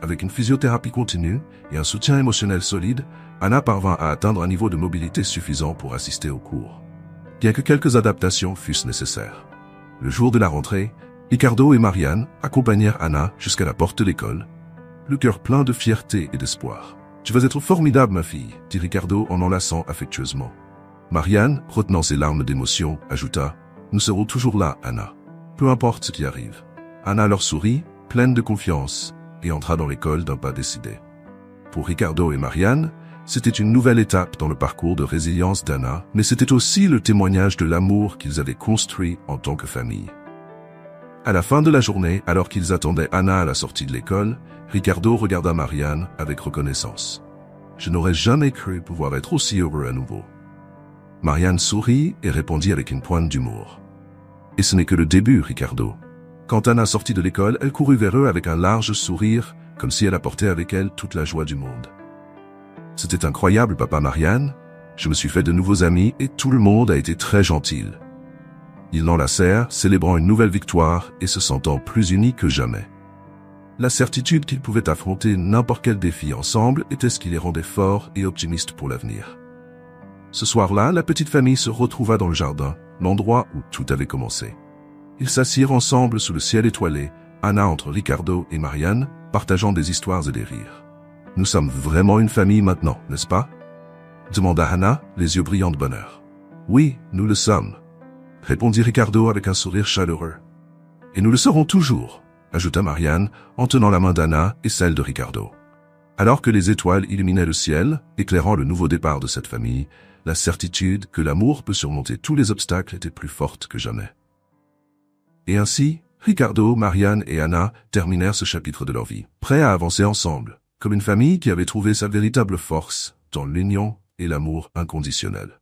Avec une physiothérapie continue et un soutien émotionnel solide, Anna parvint à atteindre un niveau de mobilité suffisant pour assister aux cours. Bien que quelques adaptations fussent nécessaires. Le jour de la rentrée, Ricardo et Marianne accompagnèrent Anna jusqu'à la porte de l'école, le cœur plein de fierté et d'espoir. « Tu vas être formidable, ma fille », dit Ricardo en l'enlaçant affectueusement. Marianne, retenant ses larmes d'émotion, ajouta « Nous serons toujours là, Anna. Peu importe ce qui arrive. » Anna leur sourit, pleine de confiance, et entra dans l'école d'un pas décidé. Pour Ricardo et Marianne, c'était une nouvelle étape dans le parcours de résilience d'Anna, mais c'était aussi le témoignage de l'amour qu'ils avaient construit en tant que famille. À la fin de la journée, alors qu'ils attendaient Anna à la sortie de l'école, Ricardo regarda Marianne avec reconnaissance. « Je n'aurais jamais cru pouvoir être aussi heureux à nouveau. » Marianne sourit et répondit avec une pointe d'humour. « Et ce n'est que le début, Ricardo. » Quand Anna sortit de l'école, elle courut vers eux avec un large sourire, comme si elle apportait avec elle toute la joie du monde. « C'était incroyable, papa Marianne. Je me suis fait de nouveaux amis et tout le monde a été très gentil. » Ils l'enlacèrent, célébrant une nouvelle victoire et se sentant plus unis que jamais. La certitude qu'ils pouvaient affronter n'importe quel défi ensemble était ce qui les rendait forts et optimistes pour l'avenir. Ce soir-là, la petite famille se retrouva dans le jardin, l'endroit où tout avait commencé. Ils s'assirent ensemble sous le ciel étoilé, Anna entre Ricardo et Marianne, partageant des histoires et des rires. « Nous sommes vraiment une famille maintenant, n'est-ce pas ?» demanda Anna, les yeux brillants de bonheur. « Oui, nous le sommes », répondit Ricardo avec un sourire chaleureux. « Et nous le serons toujours », ajouta Marianne en tenant la main d'Anna et celle de Ricardo. Alors que les étoiles illuminaient le ciel, éclairant le nouveau départ de cette famille, la certitude que l'amour peut surmonter tous les obstacles était plus forte que jamais. Et ainsi, Ricardo, Marianne et Anna terminèrent ce chapitre de leur vie, prêts à avancer ensemble, comme une famille qui avait trouvé sa véritable force dans l'union et l'amour inconditionnel.